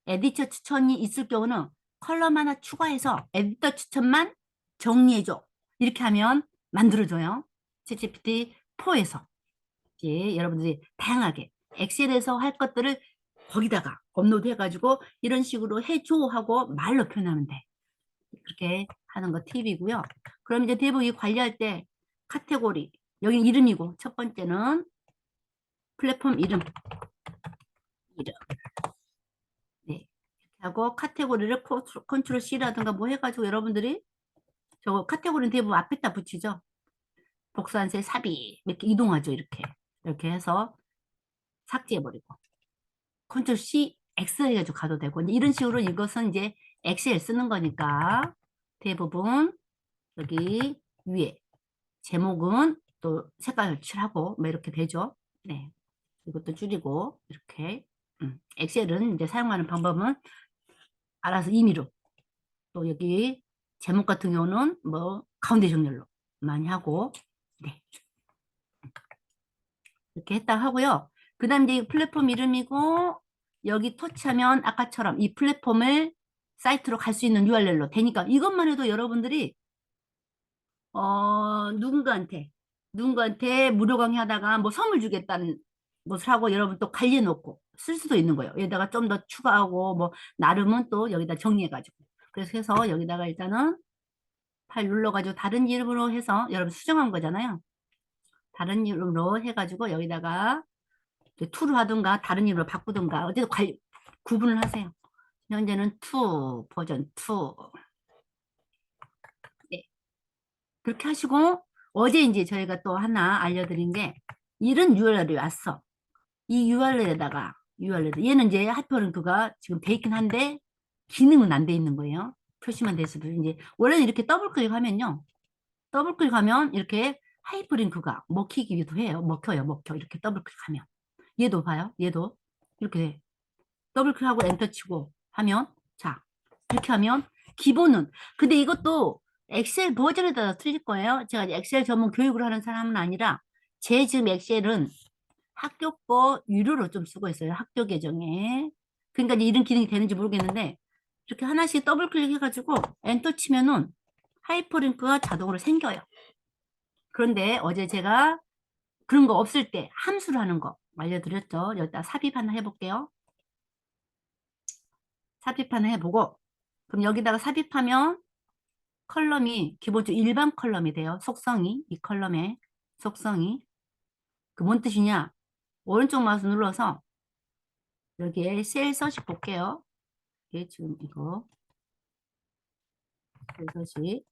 에디터 추천이 있을 경우는 컬럼 하나 추가해서 에디터 추천만 정리해줘. 이렇게 하면 만들어줘요. 챗GPT-4에서. 이제 여러분들이 다양하게 엑셀에서 할 것들을 거기다가 업로드 해가지고 이런 식으로 해줘 하고 말로 표현하면 돼. 그렇게 하는 거 팁이고요. 그럼 이제 대부분 이 관리할 때 카테고리 여기 이름이고 첫 번째는 플랫폼 이름 네. 이렇게 하고 카테고리를 컨트롤 C라든가 뭐 해가지고 여러분들이 저 카테고리는 대부분 앞에다 붙이죠. 복사한세 삽입 이렇게 이동하죠. 이렇게 해서 삭제해버리고 컨트롤 C X 해가지고 가도 되고 이런 식으로 이것은 이제 엑셀 쓰는 거니까 대부분 여기 위에 제목은 또 색깔 칠하고 뭐 이렇게 되죠. 네. 이것도 줄이고 이렇게 엑셀은 이제 사용하는 방법은 알아서 임의로 또 여기 제목 같은 경우는 뭐 가운데 정렬로 많이 하고 네. 이렇게 했다 하고요. 그 다음 이제 플랫폼 이름이고 여기 터치하면 아까처럼 이 플랫폼을 사이트로 갈 수 있는 URL로 되니까 이것만 해도 여러분들이 누군가한테 무료 강의하다가 뭐 선물 주겠다는 것을 하고 여러분 또 관리해 놓고 쓸 수도 있는 거예요. 여기다가 좀 더 추가하고 뭐 나름은 또 여기다 정리해 가지고 그래서 해서 여기다가 일단은 팔 눌러가지고 다른 이름으로 해서 여러분 수정한 거잖아요. 다른 이름으로 해가지고 여기다가 투로 하든가 다른 이름으로 바꾸든가 어쨌든 구분을 하세요. 현재는 2 버전 2 네. 그렇게 하시고 어제 이제 저희가 또 하나 알려드린 게 이런 URL이 왔어. 이 URL에다가 얘는 이제 하이퍼링크가 지금 돼 있긴 한데 기능은 안 돼 있는 거예요. 표시만 됐을 뿐 이제 원래는 이렇게 더블 클릭하면요. 더블 클릭하면 이렇게 하이퍼링크가 먹히기도 해요. 먹혀 이렇게 더블 클릭하면 얘도 봐요. 얘도 이렇게 돼. 더블 클릭하고 엔터 치고 하면 자 이렇게 하면 기본은 근데 이것도 엑셀 버전에 따라 틀릴 거예요. 제가 엑셀 전문 교육을 하는 사람은 아니라 제 지금 엑셀은 학교 거 유료로 좀 쓰고 있어요. 학교 계정에. 그러니까 이제 이런 기능이 되는지 모르겠는데 이렇게 하나씩 더블 클릭해가지고 엔터 치면은 하이퍼링크가 자동으로 생겨요. 그런데 어제 제가 그런 거 없을 때 함수를 하는 거 알려드렸죠. 여기다 삽입 하나 해볼게요. 삽입 하나 해보고 그럼 여기다가 삽입하면 컬럼이 기본적으로 일반 컬럼이 돼요. 속성이 이 컬럼의 속성이 그 뭔 뜻이냐? 오른쪽 마우스 눌러서 여기에 셀 서식 볼게요. 이게 지금 이거 셀 서식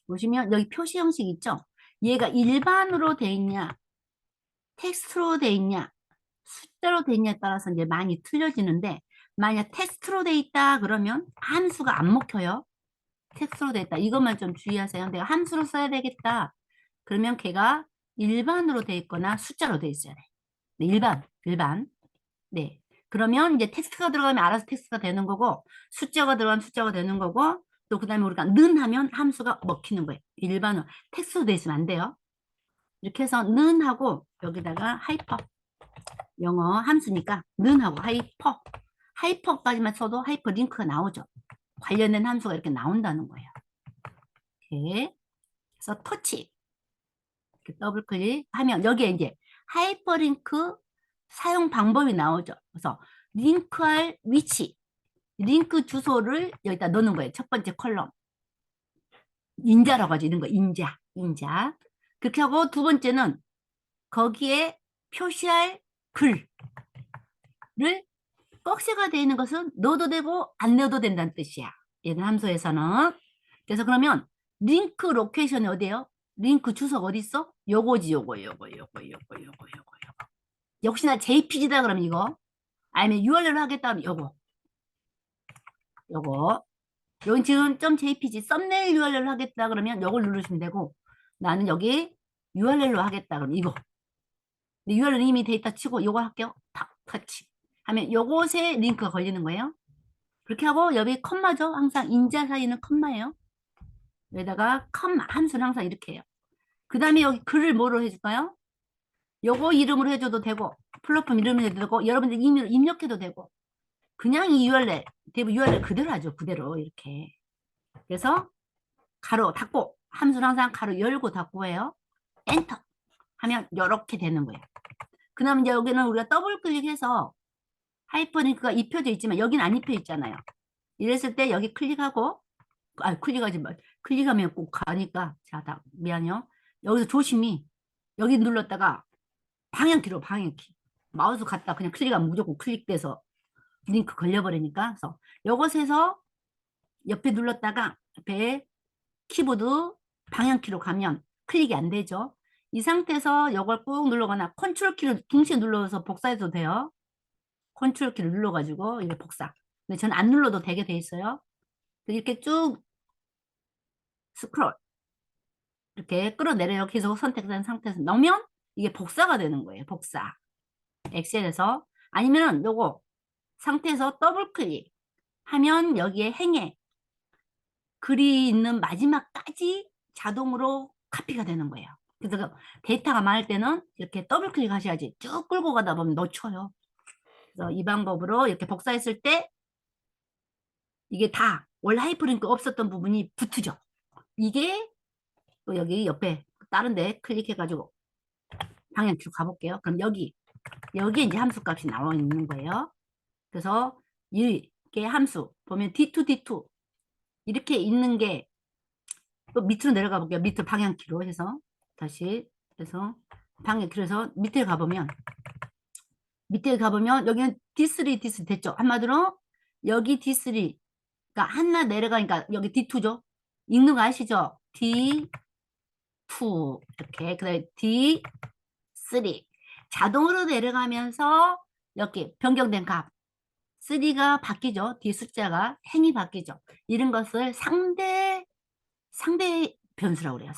보시면 여기 표시 형식 있죠? 얘가 일반으로 돼 있냐, 텍스트로 돼 있냐, 숫자로 돼 있냐에 따라서 이제 많이 틀려지는데 만약 텍스트로 돼 있다 그러면 함수가 안 먹혀요. 텍스트로 돼 있다. 이것만 좀 주의하세요. 내가 함수로 써야 되겠다. 그러면 걔가 일반으로 돼 있거나 숫자로 돼 있어야 돼. 네, 일반. 네. 그러면 이제 텍스트가 들어가면 알아서 텍스트가 되는 거고 숫자가 들어가면 숫자가 되는 거고 또 그다음에 우리가 는 하면 함수가 먹히는 거예요. 일반으로 텍스트로 돼 있으면 안 돼요. 이렇게 해서 는 하고 여기다가 하이퍼 영어 함수니까 는 하고 하이퍼까지만 써도 하이퍼 링크가 나오죠. 관련된 함수가 이렇게 나온다는 거예요. 이렇게 그래서 터치 이렇게 더블 클릭하면 여기에 이제 하이퍼링크 사용 방법이 나오죠. 그래서 링크할 위치, 링크 주소를 여기다 넣는 거예요. 첫 번째 컬럼. 인자라고 하죠. 이런 거 인자. 그렇게 하고 두 번째는 거기에 표시할 글을 꺽쇠가 되어 있는 것은 넣어도 되고 안 넣어도 된다는 뜻이야. 얘는 함수에서는. 그래서 그러면 링크 로케이션이 어디예요? 링크 주소가 어디 있어? 요거지, 요거. 역시나 JPG다 그러면 이거. 아니면 URL로 하겠다 하면 요거. 여기 지금 .jpg 썸네일 URL로 하겠다 그러면 요걸 누르시면 되고 나는 여기 URL로 하겠다 그러면 이거. URL 이미 데이터 치고 요거 할게요. 탁 터치 하면 요곳에 링크가 걸리는 거예요. 그렇게 하고 여기 컴마죠. 항상 인자 사이는 컴마예요. 여기다가 컴마 함수는 항상 이렇게 해요. 그 다음에 여기 글을 뭐로 해줄까요? 요거 이름으로 해줘도 되고 플랫폼 이름으로 해도 되고 여러분들 이미로 입력해도 되고 그냥 이 URL 대부분 URL 그대로 하죠. 그대로 이렇게. 그래서 가로 닫고 함수는 항상 가로 열고 닫고 해요. 엔터 하면 이렇게 되는 거예요. 그 다음에 이제 여기는 우리가 더블 클릭해서 하이퍼링크가 입혀져 있지만 여기는 안 입혀 있잖아요. 이랬을 때 여기 클릭하고 클릭하지 마. 클릭하면 꼭 가니까 자, 미안해요. 여기서 조심히 여기 눌렀다가 방향키 마우스 갖다 그냥 클릭하면 무조건 클릭돼서 링크 걸려버리니까 그래서 이것에서 옆에 눌렀다가 옆에 키보드 방향키로 가면 클릭이 안 되죠. 이 상태에서 이걸 꾹 누르거나 컨트롤 키를 동시에 눌러서 복사해도 돼요. 컨트롤 키를 눌러가지고 이게 복사. 근데 저는 안 눌러도 되게 돼 있어요. 이렇게 쭉 스크롤 이렇게 끌어내려요. 계속 선택된 상태에서 넣으면 이게 복사가 되는 거예요. 복사. 엑셀에서 아니면 요거 상태에서 더블 클릭 하면 여기에 행에 글이 있는 마지막까지 자동으로 카피가 되는 거예요. 그래서 데이터가 많을 때는 이렇게 더블 클릭 하셔야지 쭉 끌고 가다 보면 놓쳐요. 그래서 이 방법으로 이렇게 복사했을 때 이게 다 원래 하이퍼링크 없었던 부분이 붙으죠. 이게 또 여기 옆에 다른 데 클릭해가지고 방향키로 가볼게요. 그럼 여기에 이제 함수 값이 나와 있는 거예요. 그래서 이게 함수 보면 D2, D2 이렇게 있는 게 또 밑으로 내려가 볼게요. 밑으로 방향키로 해서 다시 해서 방향키로 해서 밑에 가보면 여기는 D3, D3 됐죠. 한마디로 여기 D3가 하나 내려가니까 여기 D2죠. 읽는 거 아시죠? D2 이렇게 그다음에 D3 자동으로 내려가면서 이렇게 변경된 값 3가 바뀌죠. 뒤 숫자가 행이 바뀌죠. 이런 것을 상대 변수라고 그래요.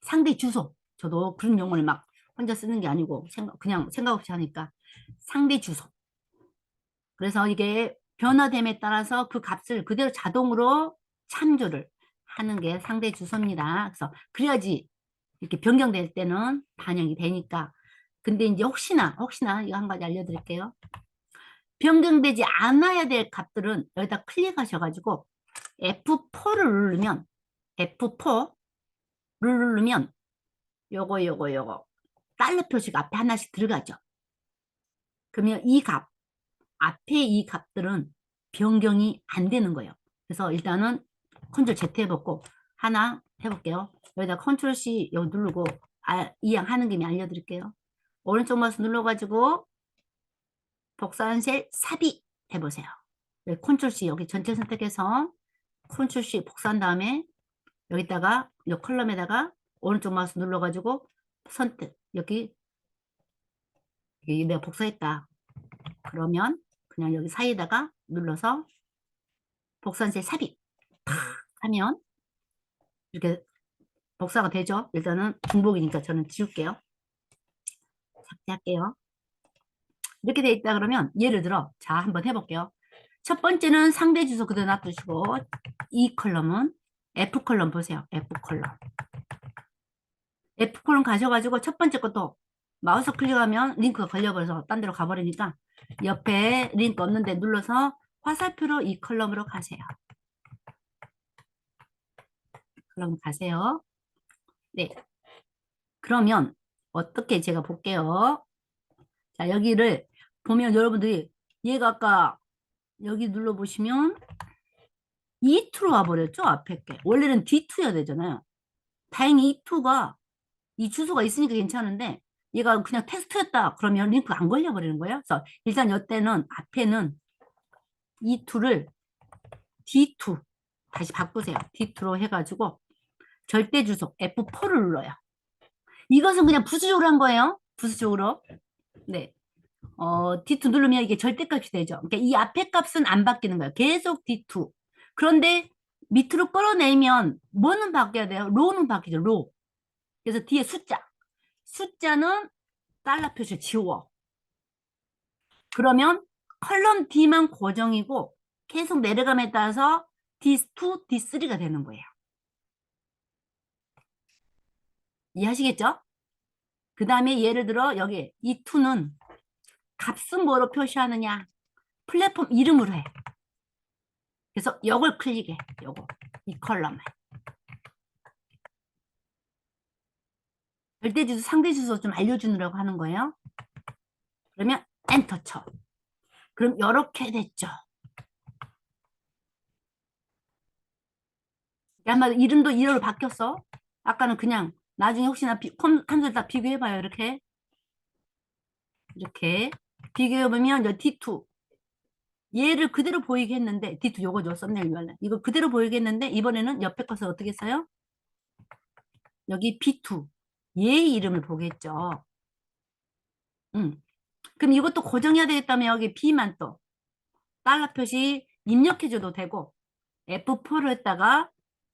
상대 주소. 저도 그런 용어를 막 혼자 쓰는 게 아니고 그냥 생각 없이 하니까 상대 주소. 그래서 이게 변화됨에 따라서 그 값을 그대로 자동으로 참조를 하는 게 상대 주소입니다. 그래서 그래야지 이렇게 변경될 때는 반영이 되니까. 근데 이제 혹시나 이거 한 가지 알려드릴게요. 변경되지 않아야 될 값들은 여기다 클릭하셔가지고 F4를 누르면 F4 누르면 요거 달러 표시가 앞에 하나씩 들어가죠. 그러면 이 값, 앞에 이 값들은 변경이 안 되는 거예요. 그래서 일단은 컨트롤 Z 해보고 하나 해볼게요. 여기다 컨트롤 C 여기 누르고 이양 하는 김에 알려드릴게요. 오른쪽 마우스 눌러가지고 복사한 셀 삽입 해보세요. 여기 컨트롤 C 여기 전체 선택해서 컨트롤 C 복사한 다음에 여기다가 이 컬럼에다가 오른쪽 마우스 눌러가지고 선택 여기 내가 복사했다. 그러면 그냥 여기 사이에다가 눌러서 복사한 셀 삽입 하면 이렇게 복사가 되죠. 일단은 중복이니까 저는 지울게요. 삭제할게요. 이렇게 돼 있다 그러면 예를 들어 자 한번 해볼게요. 첫 번째는 상대 주소 그대로 놔두시고 이 컬럼은 F 컬럼 보세요. F 컬럼. F 컬럼 가셔가지고 첫 번째 것도 마우스 클릭하면 링크가 걸려버려서 딴 데로 가버리니까 옆에 링크 없는데 눌러서 화살표로 이 컬럼으로 가세요. 그럼 가세요. 네. 그러면 어떻게 제가 볼게요. 자, 여기를 보면 여러분들이 얘가 아까 여기 눌러보시면 E2로 와버렸죠? 앞에 게. 원래는 D2여야 되잖아요. 다행히 E2가 이 주소가 있으니까 괜찮은데 얘가 그냥 테스트였다 그러면 링크 안 걸려버리는 거예요. 그래서 일단 이때는 앞에는 E2를 D2 다시 바꾸세요. D2로 해가지고 절대 주소 F4를 눌러요. 이것은 그냥 부수적으로 한 거예요. 부수적으로. 네. D2 누르면 이게 절대값이 되죠. 그러니까 이 앞에 값은 안 바뀌는 거예요. 계속 D2. 그런데 밑으로 끌어내면 뭐는 바뀌어야 돼요? 로는 바뀌죠. 로. 그래서 뒤에 숫자는 달러 표시 지워. 그러면 컬럼 D만 고정이고 계속 내려감에 따라서 D2, D3가 되는 거예요. 이해하시겠죠? 그 다음에 예를 들어 여기 이 2는 값은 뭐로 표시하느냐? 플랫폼 이름으로 해. 그래서 이걸 클릭해. 요거. 이 컬럼을. 절대 주소, 상대 주소 좀 알려주느라고 하는 거예요. 그러면 엔터 쳐. 그럼 이렇게 됐죠. 아마 이름도 이름으로 바뀌었어. 아까는 그냥 나중에 혹시나 컴퓨터 다 비교해봐요. 이렇게 비교해보면 D2 얘를 그대로 보이게 했는데 D2 요거죠. 썸네일 URL 이거 그대로 보이게 했는데 이번에는 옆에 것을 어떻게 써요? 여기 B2 얘의 이름을 보겠죠. 그럼 이것도 고정해야 되겠다면 여기 B만 또 달러 표시 입력해줘도 되고 F4로 했다가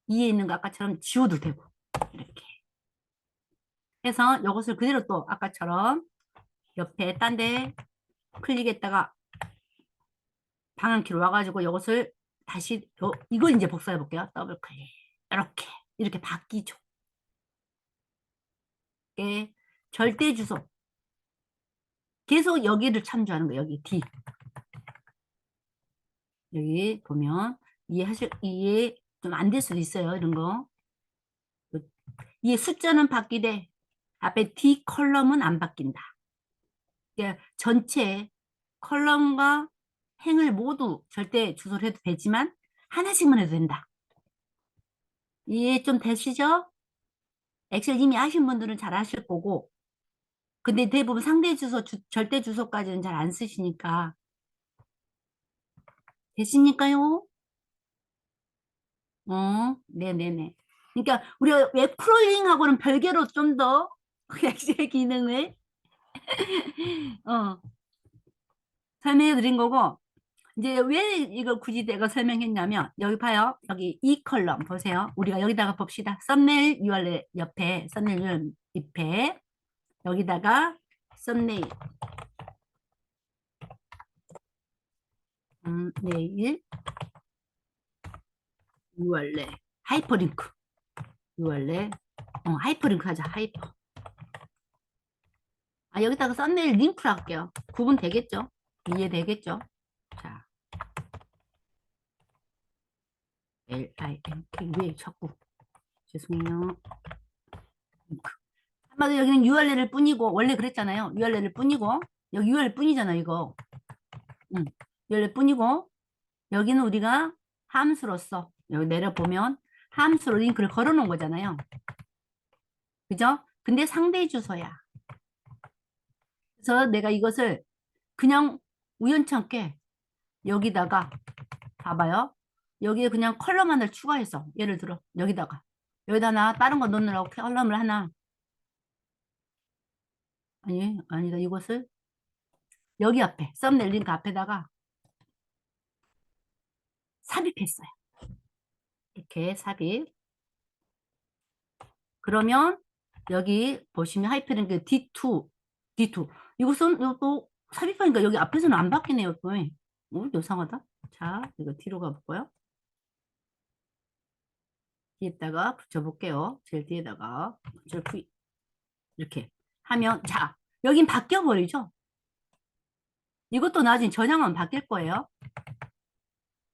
이에 있는 거 아까처럼 지워도 되고 이렇게 해서 이것을 그대로 또 아까처럼 옆에 딴 데 클릭했다가 방향키로 와가지고 이것을 다시 이걸 이제 복사해 볼게요. 더블 클릭 이렇게 바뀌죠. 이게 절대 주소 계속 여기를 참조하는 거예요. 여기 D 여기 보면 이해 좀 안 될 수도 있어요. 이런 거 이 숫자는 바뀌되 앞에 D 컬럼은 안 바뀐다. 그러니까 전체 컬럼과 행을 모두 절대 주소를 해도 되지만 하나씩만 해도 된다. 이해 좀 되시죠? 엑셀 이미 아신 분들은 잘 아실 거고 근데 대부분 상대 주소, 절대 주소까지는 잘 안 쓰시니까 됐습니까요? 네네네. 그러니까 우리가 웹 크롤링하고는 별개로 좀 더 엑셀 기능을 어, 설명해 드린 거고 이제 왜 이걸 굳이 내가 설명했냐면 여기 봐요. 여기 이 컬럼 보세요. 우리가 여기다가 봅시다. 썸네일 URL 옆에 썸네일 URL 옆에 여기다가 썸네일 네일 URL 하이퍼링크 URL 하이퍼링크 하자. 하이퍼 여기다가 썸네일 링크를 할게요. 구분 되겠죠? 이해되겠죠? 자 LINK 왜 자꾸 죄송해요. 한마디로 여기는 URL을 뿐이고, 원래 그랬잖아요. URL을 뿐이고, 여기 URL 뿐이잖아, 이거. 응. URL 뿐이고, 여기는 우리가 함수로서, 여기 내려보면, 함수로 링크를 걸어 놓은 거잖아요. 그죠? 근데 상대 주소야. 그래서 내가 이것을 그냥 우연찮게 여기다가, 봐봐요. 여기에 그냥 컬럼 하나를 추가했어. 예를 들어, 여기다 나 다른 거 넣느라고 컬럼을 하나, 아니다. 이것을 여기 앞에, 썸네일 링크 앞에다가 삽입했어요. 이렇게 삽입. 그러면 여기 보시면 하이퍼링크 D2, D2. 이것은 이것도 삽입하니까 여기 앞에서는 안 바뀌네요. 또. 이상하다. 자, 이거 뒤로 가볼까요? 뒤에다가 붙여볼게요. 제일 뒤에다가 이렇게 하면, 자, 여긴 바뀌어버리죠. 이것도 나중에 전향하면 바뀔 거예요.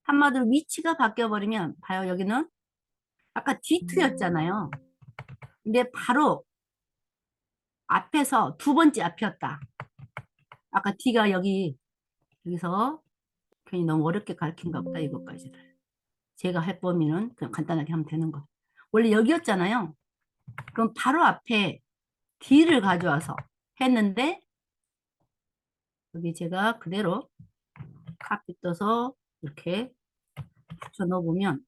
한마디로 위치가 바뀌어버리면, 봐요. 여기는 아까 D2였잖아요. 근데 바로 앞에서 두 번째 앞이었다. 아까 D가 여기서 괜히 너무 어렵게 가르친가 보다, 이것까지를. 제가 할 범위는 그냥 간단하게 하면 되는 거. 원래 여기였잖아요. 그럼 바로 앞에 D를 가져와서 했는데, 여기 제가 그대로 카피 떠서 이렇게 붙여 넣어보면,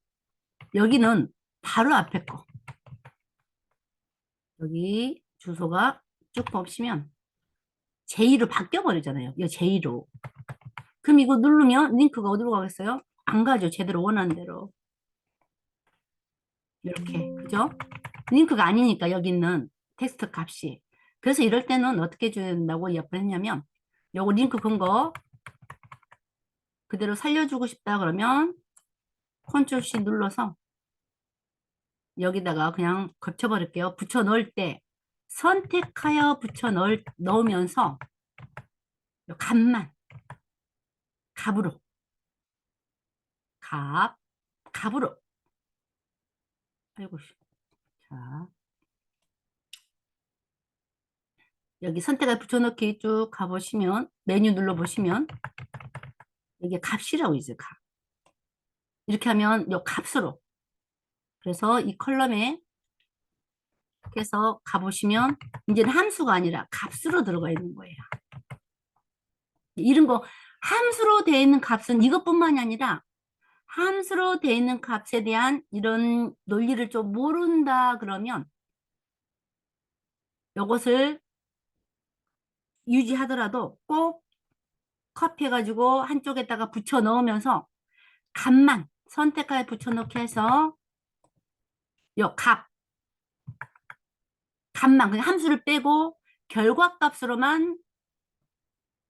여기는 바로 앞에 거. 여기 주소가 쭉 보시면 J로 바뀌어버리잖아요. 이 J로. 그럼 이거 누르면 링크가 어디로 가겠어요? 안 가죠. 제대로 원하는 대로. 이렇게. 그죠? 링크가 아니니까 여기 있는 텍스트 값이. 그래서 이럴 때는 어떻게 준다고 옆에 했냐면, 요거 링크 근거 그대로 살려주고 싶다 그러면 컨트롤 C 눌러서 여기다가 그냥 겹쳐버릴게요. 붙여 넣을 때 선택하여 넣으면서 요 값만, 값으로, 값으로. 아이고, 자, 여기 선택을 붙여넣기 쭉 가보시면, 메뉴 눌러보시면, 여기 값이라고 있어요, 값. 이렇게 하면 요 값으로. 그래서 이 컬럼에 해서 가보시면, 이제는 함수가 아니라 값으로 들어가 있는 거예요. 이런 거, 함수로 되어 있는 값은 이것뿐만이 아니라, 함수로 되어 있는 값에 대한 이런 논리를 좀 모른다 그러면, 이것을 유지하더라도 꼭 커피해가지고 한쪽에다가 붙여 넣으면서 값만 선택하여 붙여 넣기 해서 요 값만 그냥 함수를 빼고 결과값으로만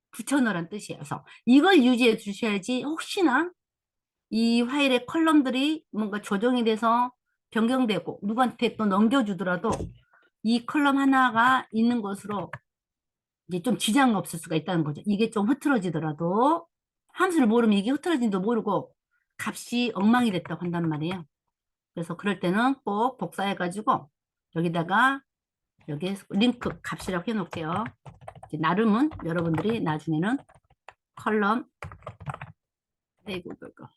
붙여 넣으란 뜻이에요. 그래서 이걸 유지해 주셔야지 혹시나 이 파일의 컬럼들이 뭔가 조정이 돼서 변경되고 누구한테 또 넘겨주더라도 이 컬럼 하나가 있는 것으로 이제 좀 지장 없을 수가 있다는 거죠. 이게 좀 흐트러지더라도 함수를 모르면 이게 흐트러진도 모르고 값이 엉망이 됐다고 한단 말이에요. 그래서 그럴 때는 꼭 복사해가지고 여기다가 여기 링크 값이라고 해놓을게요. 이제 나름은 여러분들이 나중에는 컬럼 이거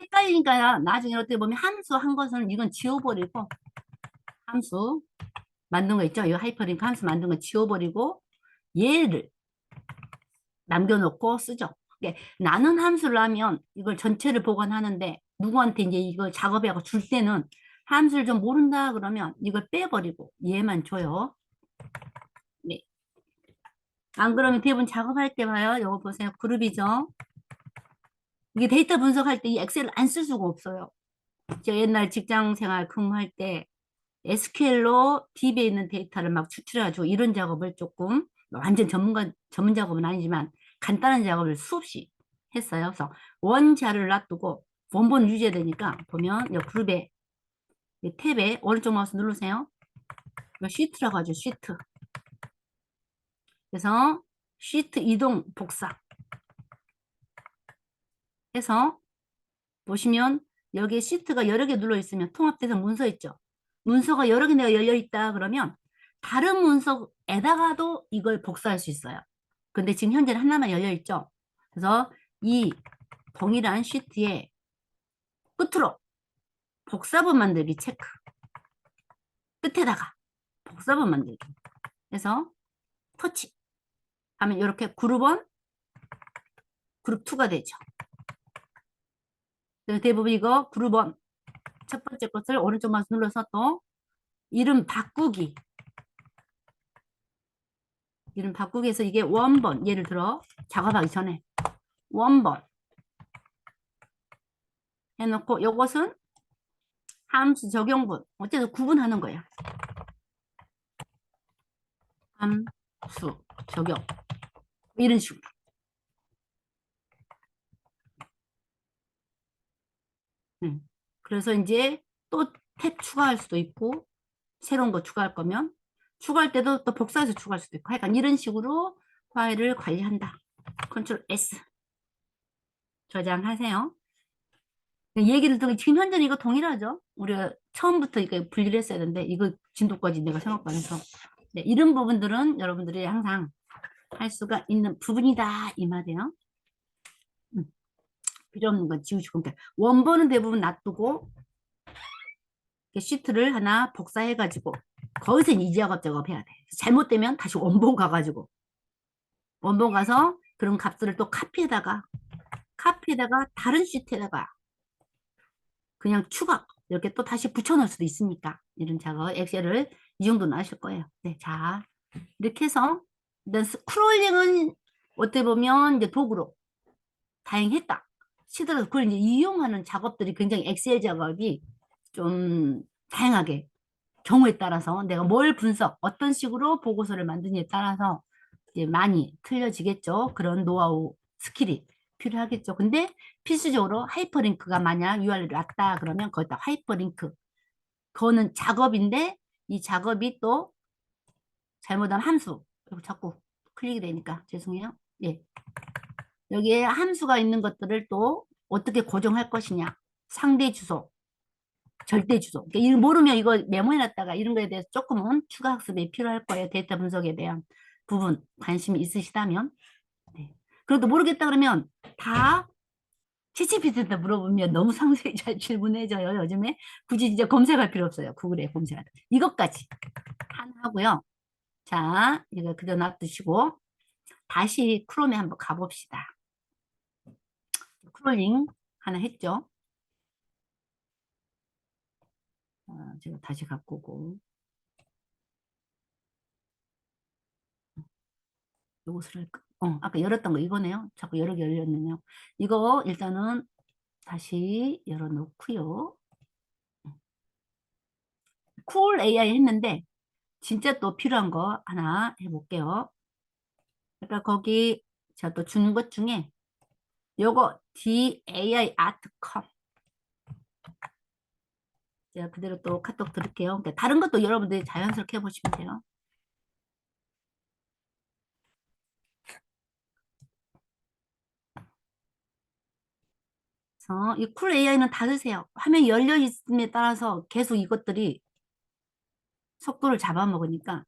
헷갈리니까 나중에 어떻게 보면 함수 한 것은 이건 지워버리고 함수 만든 거 있죠? 이 하이퍼링크 함수 만든 거 지워버리고 얘를 남겨놓고 쓰죠. 나는 함수를 하면 이걸 전체를 보관하는데 누구한테 이제 이걸 작업해서 줄 때는 함수를 좀 모른다 그러면 이걸 빼버리고 얘만 줘요. 네. 안 그러면 대부분 작업할 때 봐요. 이거 보세요. 그룹이죠. 이게 데이터 분석할 때 이 엑셀을 안 쓸 수가 없어요. 저 옛날 직장 생활 근무할 때 SQL로 DB에 있는 데이터를 막 추출해가지고 이런 작업을 조금 완전 전문 작업은 아니지만 간단한 작업을 수없이 했어요. 그래서 원 자료를 놔두고 원본 유지해야 되니까 보면 이 그룹에 이 탭에 오른쪽 마우스 누르세요. 이거 시트라고 하죠. 시트. 그래서 시트 이동 복사 해서 보시면 여기에 시트가 여러 개 눌러 있으면 통합돼서 문서 있죠. 문서가 여러 개 내가 열려 있다 그러면 다른 문서에다가도 이걸 복사할 수 있어요. 근데 지금 현재는 하나만 열려 있죠. 그래서 이 동일한 시트에 끝으로 복사본 만들기 체크. 끝에다가 복사본 만들기. 그래서 터치 하면 이렇게 그룹 1, 그룹 2가 되죠. 대부분 이거 그룹 1 첫 번째 것을 오른쪽 마우스 눌러서 또 이름 바꾸기. 이름 바꾸기 해서 이게 원본, 예를 들어 작업하기 전에 원본 해놓고 이것은 함수 적용분. 어쨌든 구분하는 거야. 함수 적용. 이런 식으로. 그래서 이제 또 탭 추가할 수도 있고 새로운 거 추가할 거면 추가할 때도 또 복사해서 추가할 수도 있고 하여간 이런 식으로 파일을 관리한다. 컨트롤 S 저장하세요. 얘기를 들으면 지금 현재는 이거 동일하죠. 우리가 처음부터 이거 분리를 했어야 되는데 이거 진도까지 내가 생각 안 해서 네, 이런 부분들은 여러분들이 항상 할 수가 있는 부분이다 이 말이에요. 필요 없는 건 지우시고 그러니까 원본은 대부분 놔두고 시트를 하나 복사해 가지고 거기서 이 작업 해야 돼. 잘못되면 다시 원본 가가지고 원본 가서 그런 값들을 또 카피에다가 다른 시트에다가 그냥 추가 이렇게 또 다시 붙여놓을 수도 있으니까 이런 작업 엑셀을 이 정도는 아실 거예요. 네, 자 이렇게 해서 일단 스크롤링은 어떻게 보면 이제 도구로 다행했다. 시더라도 그걸 이제 이용하는 작업들이 굉장히 엑셀 작업이 좀 다양하게 경우에 따라서 내가 뭘 분석, 어떤 식으로 보고서를 만드느냐에 따라서 이제 많이 틀려지겠죠. 그런 노하우, 스킬이 필요하겠죠. 근데 필수적으로 하이퍼링크가 만약 URL이 왔다 그러면 거기다 하이퍼링크. 그거는 작업인데 이 작업이 또 잘못하면 함수. 이거 자꾸 클릭이 되니까 죄송해요. 예. 여기에 함수가 있는 것들을 또 어떻게 고정할 것이냐. 상대 주소, 절대 주소. 그러니까 이거 모르면 이거 메모해놨다가 이런 거에 대해서 조금은 추가 학습이 필요할 거예요. 데이터 분석에 대한 부분 관심이 있으시다면. 네. 그래도 모르겠다 그러면 다 챗GPT한테 물어보면 너무 상세히 잘 질문해줘요. 요즘에 굳이 이제 검색할 필요 없어요. 구글에 검색할. 이것까지 하나 하고요. 자, 이거 그대로 놔두시고 다시 크롬에 한번 가봅시다. 크롤링 하나 했죠. 제가 다시 갖고 오고 요것을 할까? 아까 열었던 거 이거네요. 자꾸 여러 개 열렸네요. 이거 일단은 다시 열어놓고요. 쿨 AI 했는데 진짜 또 필요한 거 하나 해볼게요. 그러니까 거기 제가 또 주는 것 중에 요거 DAI 아트컴 제가 그대로 또 카톡 드릴게요. 그러니까 다른 것도 여러분들이 자연스럽게 해보시면 돼요. 그래서 이 쿨 AI는 닫으세요. 화면이 열려 있음에 따라서 계속 이것들이 속도를 잡아먹으니까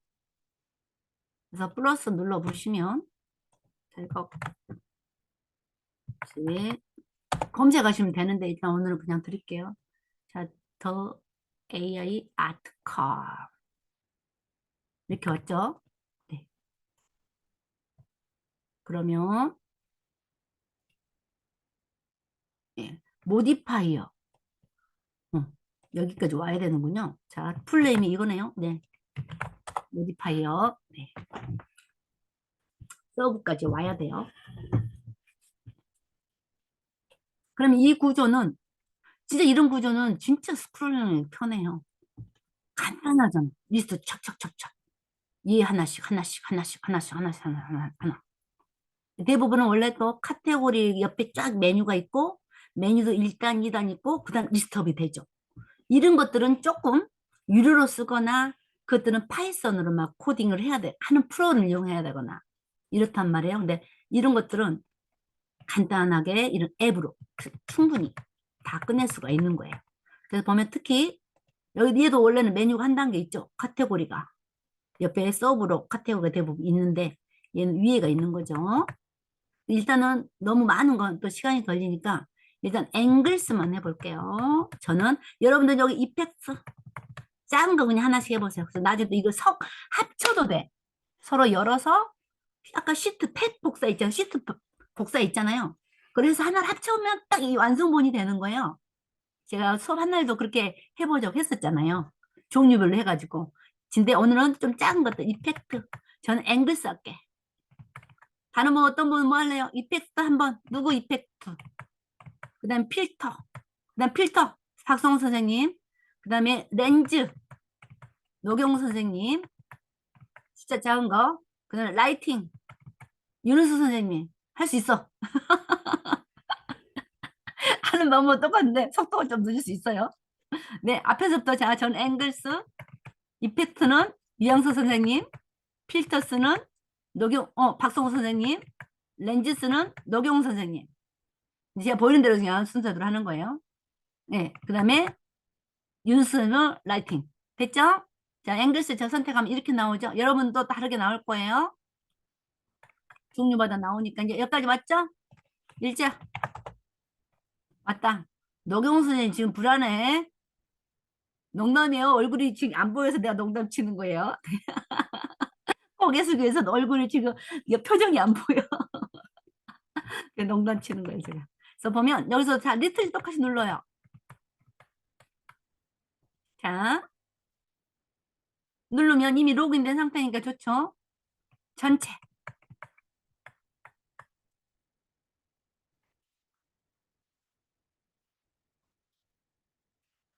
그래서 플러스 눌러보시면 제가 이제 검색하시면 되는데 일단 오늘은 그냥 드릴게요. 자, 더 AI 아트컵 이렇게 왔죠? 네. 그러면 예, 모디파이어 여기까지 와야 되는군요. 자, 풀네임이 이거네요. 네, 모디파이어 네. 서브까지 와야 돼요. 그럼 이 구조는 진짜 이런 구조는 진짜 스크롤링이 편해요. 간단하잖아. 리스트 착착착착. 얘 하나씩 하나씩 하나씩 하나씩 하나씩 하나. 대부분은 원래 또 카테고리 옆에 쫙 메뉴가 있고 메뉴도 1단, 2단 있고 그다음 리스트업이 되죠. 이런 것들은 조금 유료로 쓰거나 그것들은 파이썬으로 막 코딩을 해야 돼. 하는 프로를 이용해야 되거나 이렇단 말이에요. 근데 이런 것들은 간단하게 이런 앱으로 충분히 다 끝낼 수가 있는 거예요. 그래서 보면 특히 여기 얘도 원래는 메뉴가 한 단계 있죠. 카테고리가. 옆에 서브로 카테고리가 대부분 있는데 얘는 위에가 있는 거죠. 일단은 너무 많은 건 또 시간이 걸리니까 일단 앵글스만 해볼게요. 저는 여러분들 여기 이펙트 작은 거 그냥 하나씩 해보세요. 그래서 나중에 또 이거 합쳐도 돼. 서로 열어서 아까 시트 펫 복사 있잖아요. 시트 복사 있잖아요. 그래서 하나를 합쳐보면 딱 이 완성본이 되는 거예요. 제가 수업 한 날도 그렇게 해보자고 했었잖아요. 종류별로 해가지고. 근데 오늘은 좀 작은 것들, 이펙트. 저는 앵글스 할게. 다른 분 어떤 분 뭐 할래요? 이펙트 한번. 누구 이펙트? 그 다음 필터. 그 다음 필터. 박성호 선생님. 그 다음에 렌즈. 노경우 선생님. 진짜 작은 거. 그 다음에 라이팅. 윤은수 선생님. 할 수 있어. 하는 방법은 똑같은데 속도가 좀 늦을 수 있어요. 네, 앞에서부터 자, 전 앵글스. 이펙트는 유양서 선생님. 필터스는 박성호 선생님. 렌즈스는 노경우 선생님. 제가 보이는 대로 그냥 순서대로 하는 거예요. 네, 그 다음에 윤수는 라이팅. 됐죠? 자, 앵글스 저 선택하면 이렇게 나오죠? 여러분도 다르게 나올 거예요. 종류마다 나오니까 이제 여기까지 맞죠? 일자 맞다. 노경우 선생님 지금 불안해. 농담이에요. 얼굴이 지금 안 보여서 내가 농담 치는 거예요. 고개 숙여서 얼굴이 지금 표정이 안 보여. 농담 치는 거예요, 제가. 그래서 보면 여기서 자 리틀 똑같이 눌러요. 자, 누르면 이미 로그인된 상태니까 좋죠? 전체.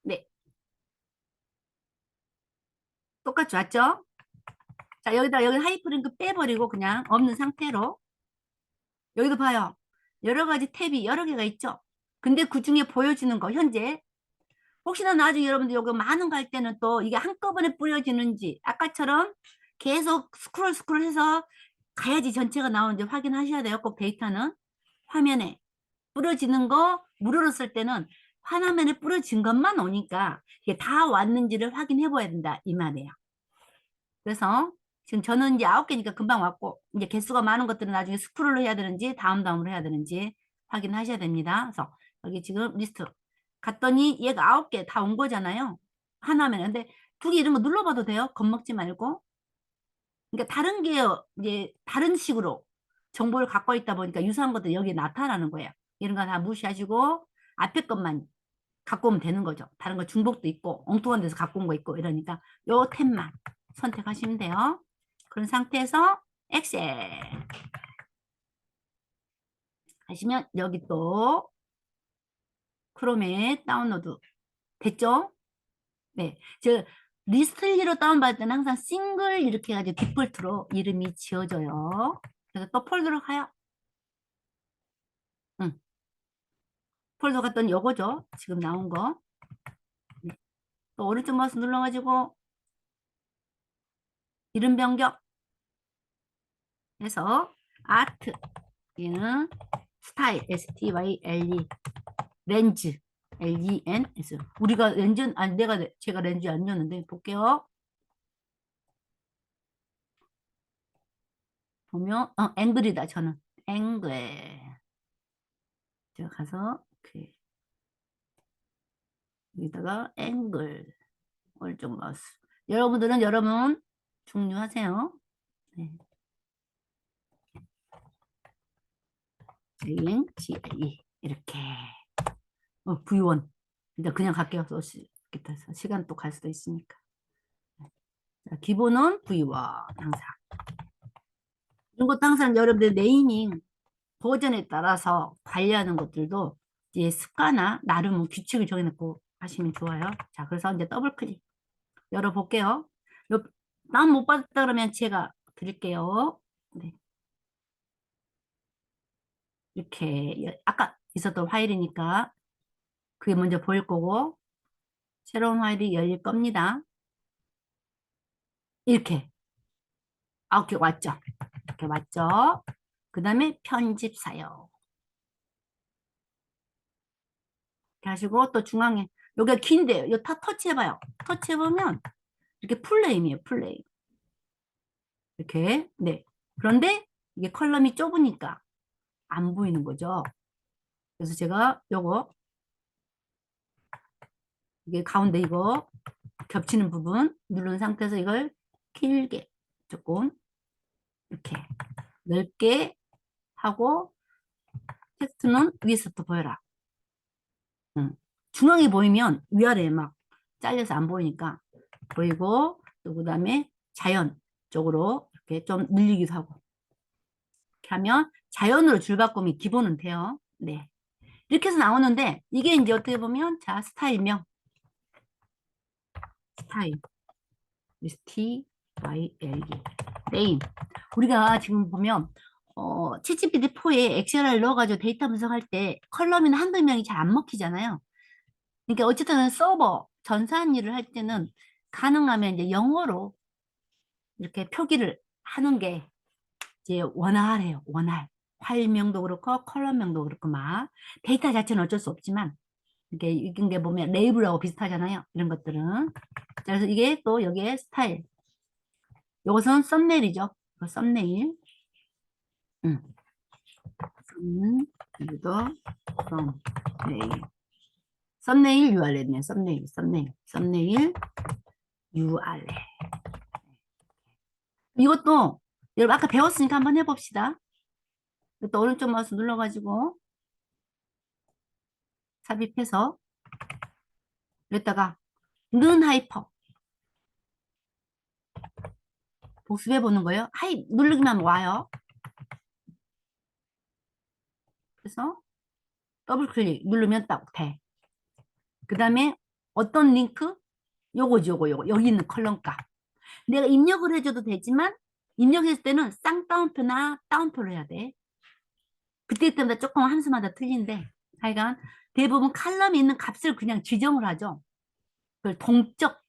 네, 똑같이 왔죠? 자, 여기 하이퍼링크 빼버리고 그냥 없는 상태로 여기도 봐요. 여러 가지 탭이 여러 개가 있죠? 근데 그 중에 보여지는 거 현재 혹시나 나중에 여러분들 여기 많은 거 할 때는 또 이게 한꺼번에 뿌려지는지 아까처럼 계속 스크롤 해서 가야지 전체가 나오는지 확인하셔야 돼요. 꼭 데이터는 화면에 뿌려지는 거 무료로 쓸 때는 화면에 뿌려진 것만 오니까 이게 다 왔는지를 확인해 봐야 된다 이 말이에요. 그래서 지금 저는 이제 9개니까 금방 왔고 이제 개수가 많은 것들은 나중에 스크롤로 해야 되는지 다음으로 해야 되는지 확인하셔야 됩니다. 그래서 여기 지금 리스트 갔더니 얘가 9개 다 온 거잖아요. 하나면 근데 2개 이런 거 눌러봐도 돼요. 겁먹지 말고. 그러니까 다른 게 이제 다른 식으로 정보를 갖고 있다 보니까 유사한 것들이 여기에 나타나는 거예요. 이런 거 다 무시하시고 앞에 것만 갖고 오면 되는 거죠. 다른 거 중복도 있고 엉뚱한 데서 갖고 온 거 있고 이러니까 요 탭만 선택하시면 돼요. 그런 상태에서 엑셀 하시면 여기 또 크롬에 다운로드 됐죠? 네. 저 리스트리로 다운받을 때는 항상 싱글 이렇게 해가지고 디폴트로 이름이 지어져요. 그래서 또 폴더로 가요. 응. 폴더 갔더니 요거죠. 지금 나온 거. 네. 또 오른쪽 마우스 눌러가지고 이름 변경 해서 아트 얘는 스타일 STYLE 렌즈 LENS 우리가 렌즈 아니 제가 렌즈 안 줬는데 볼게요. 보면 앵글이다 저는 앵글 제가 가서 여기다가 앵글 오른쪽 마우스 여러분들은 여러분 종료하세요. 네. GLE 이렇게 V1 일단 그냥 갈게요. 시간 또 갈 수도 있으니까. 자, 기본은 V1 항상 이런 것도 항상 여러분들 네이밍 버전에 따라서 관리하는 것들도 이제 습관화 나름 규칙을 정해놓고 하시면 좋아요. 자, 그래서 이제 더블 클릭 열어볼게요. 난 못 받았다 그러면 제가 드릴게요. 네. 이렇게 아까 있었던 파일이니까 그게 먼저 보일 거고 새로운 파일이 열릴 겁니다. 이렇게 9개 왔죠? 이렇게 왔죠? 그 다음에 편집 사용 이렇게 하시고 또 중앙에 여기가 긴데요. 이거 다 터치해봐요. 터치해보면 이렇게 풀네임이에요. 풀네임. 이렇게. 네. 그런데 이게 컬럼이 좁으니까 안 보이는 거죠. 그래서 제가 요거 이게 가운데 이거 겹치는 부분 누른 상태에서 이걸 길게 조금 이렇게 넓게 하고 텍스트는 위에서부터 보여라. 중앙이 보이면 위아래에 막 잘려서 안 보이니까 보이고 또 그다음에 자연 쪽으로 이렇게 좀 늘리기도 하고 이렇게 하면 자연으로 줄바꿈이 기본은 돼요. 네. 이렇게 해서 나오는데 이게 이제 어떻게 보면 자 스타일명 스타일 STYLE 네임 우리가 지금 보면 챗GPT4에 엑셀을 넣어가지고 데이터 분석할 때 컬럼이나 한두 명이 잘 안 먹히잖아요. 그러니까 어쨌든 서버 전산 일을 할 때는 가능하면 이제 영어로 이렇게 표기를 하는 게 이제 원활해요. 원활. 파일명도 그렇고 컬럼명도 그렇고 막 데이터 자체는 어쩔 수 없지만 이게 이런 게 보면 레이블하고 비슷하잖아요. 이런 것들은. 자, 그래서 이게 또 여기에 스타일. 요것은 썸네일이죠. 썸네일. 음. 이거 썸네일. 썸네일 URL이네요. 썸네일 URL. 이것도 여러분 아까 배웠으니까 한번 해봅시다. 이것도 오른쪽 마우스 눌러가지고 삽입해서 여기다가 는 하이퍼 복습해 보는 거예요. 하이 누르기만 와요. 그래서 더블 클릭 누르면 딱 돼. 그 다음에 어떤 링크? 요거지 요거 여기 있는 컬럼 값. 내가 입력을 해줘도 되지만 입력했을 때는 쌍따옴표나 따옴표로 해야 돼. 그때마다 조금 함수마다 틀린데 하여간 대부분 칼럼에 있는 값을 그냥 지정을 하죠. 그걸 동적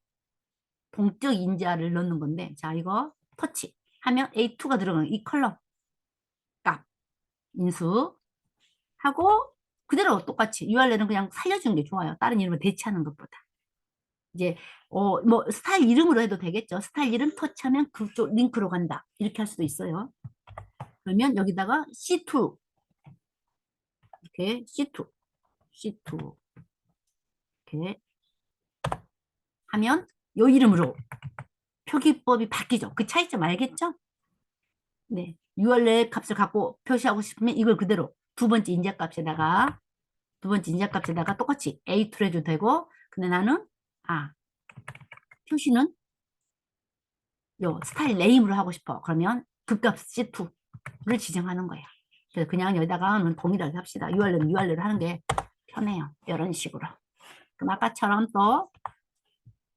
인자를 넣는 건데 자 이거 터치 하면 A2가 들어가는 이 컬럼 값 인수 하고 그대로 똑같이 URL은 그냥 살려주는 게 좋아요. 다른 이름을 대체하는 것보다. 이제 뭐 스타일 이름으로 해도 되겠죠. 스타일 이름 터치하면 그쪽 링크로 간다. 이렇게 할 수도 있어요. 그러면 여기다가 C2 이렇게 C2 이렇게 하면 요 이름으로 표기법이 바뀌죠. 그 차이점 알겠죠? 네. URL 값을 갖고 표시하고 싶으면 이걸 그대로 두 번째 인자값에다가 똑같이 A2로 해도 되고 근데 나는 표시는 요 스타일 네임으로 하고 싶어. 그러면 급값 C2를 지정하는 거예요. 그래서 그냥 여기다가 동일하게 합시다. URL은 URL로 하는 게 편해요. 이런 식으로. 그럼 아까처럼 또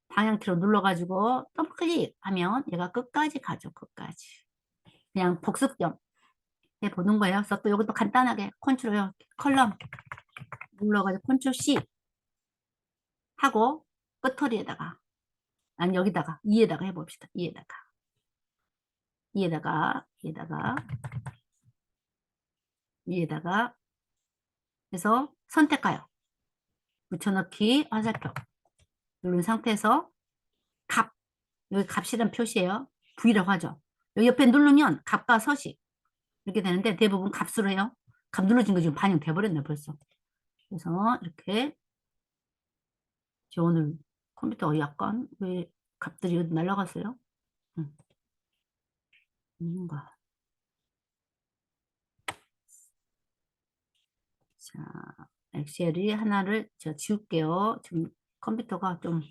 방향키로 눌러가지고 더블 클릭하면 얘가 끝까지 가죠. 끝까지. 그냥 복습점 해보는 거예요. 그래서 또 이것도 간단하게 컨트롤 컬럼 눌러가지고 컨트롤 C 하고 끝머리에다가 아니 여기다가 이에다가 해봅시다. 이에다가 해서 선택하여 붙여넣기 화살표 누른 상태에서 값 여기 값이란 표시예요. V라고 하죠. 여기 옆에 누르면 값과 서식 이렇게 되는데 대부분 값으로 해요. 값 눌러진 거 지금 반영돼 버렸네 벌써. 그래서 이렇게 저 오늘 컴퓨터가 약간 왜 값들이 날라갔어요? 응. 뭔가 자 엑셀이 하나를 제가 지울게요. 지금 컴퓨터가 좀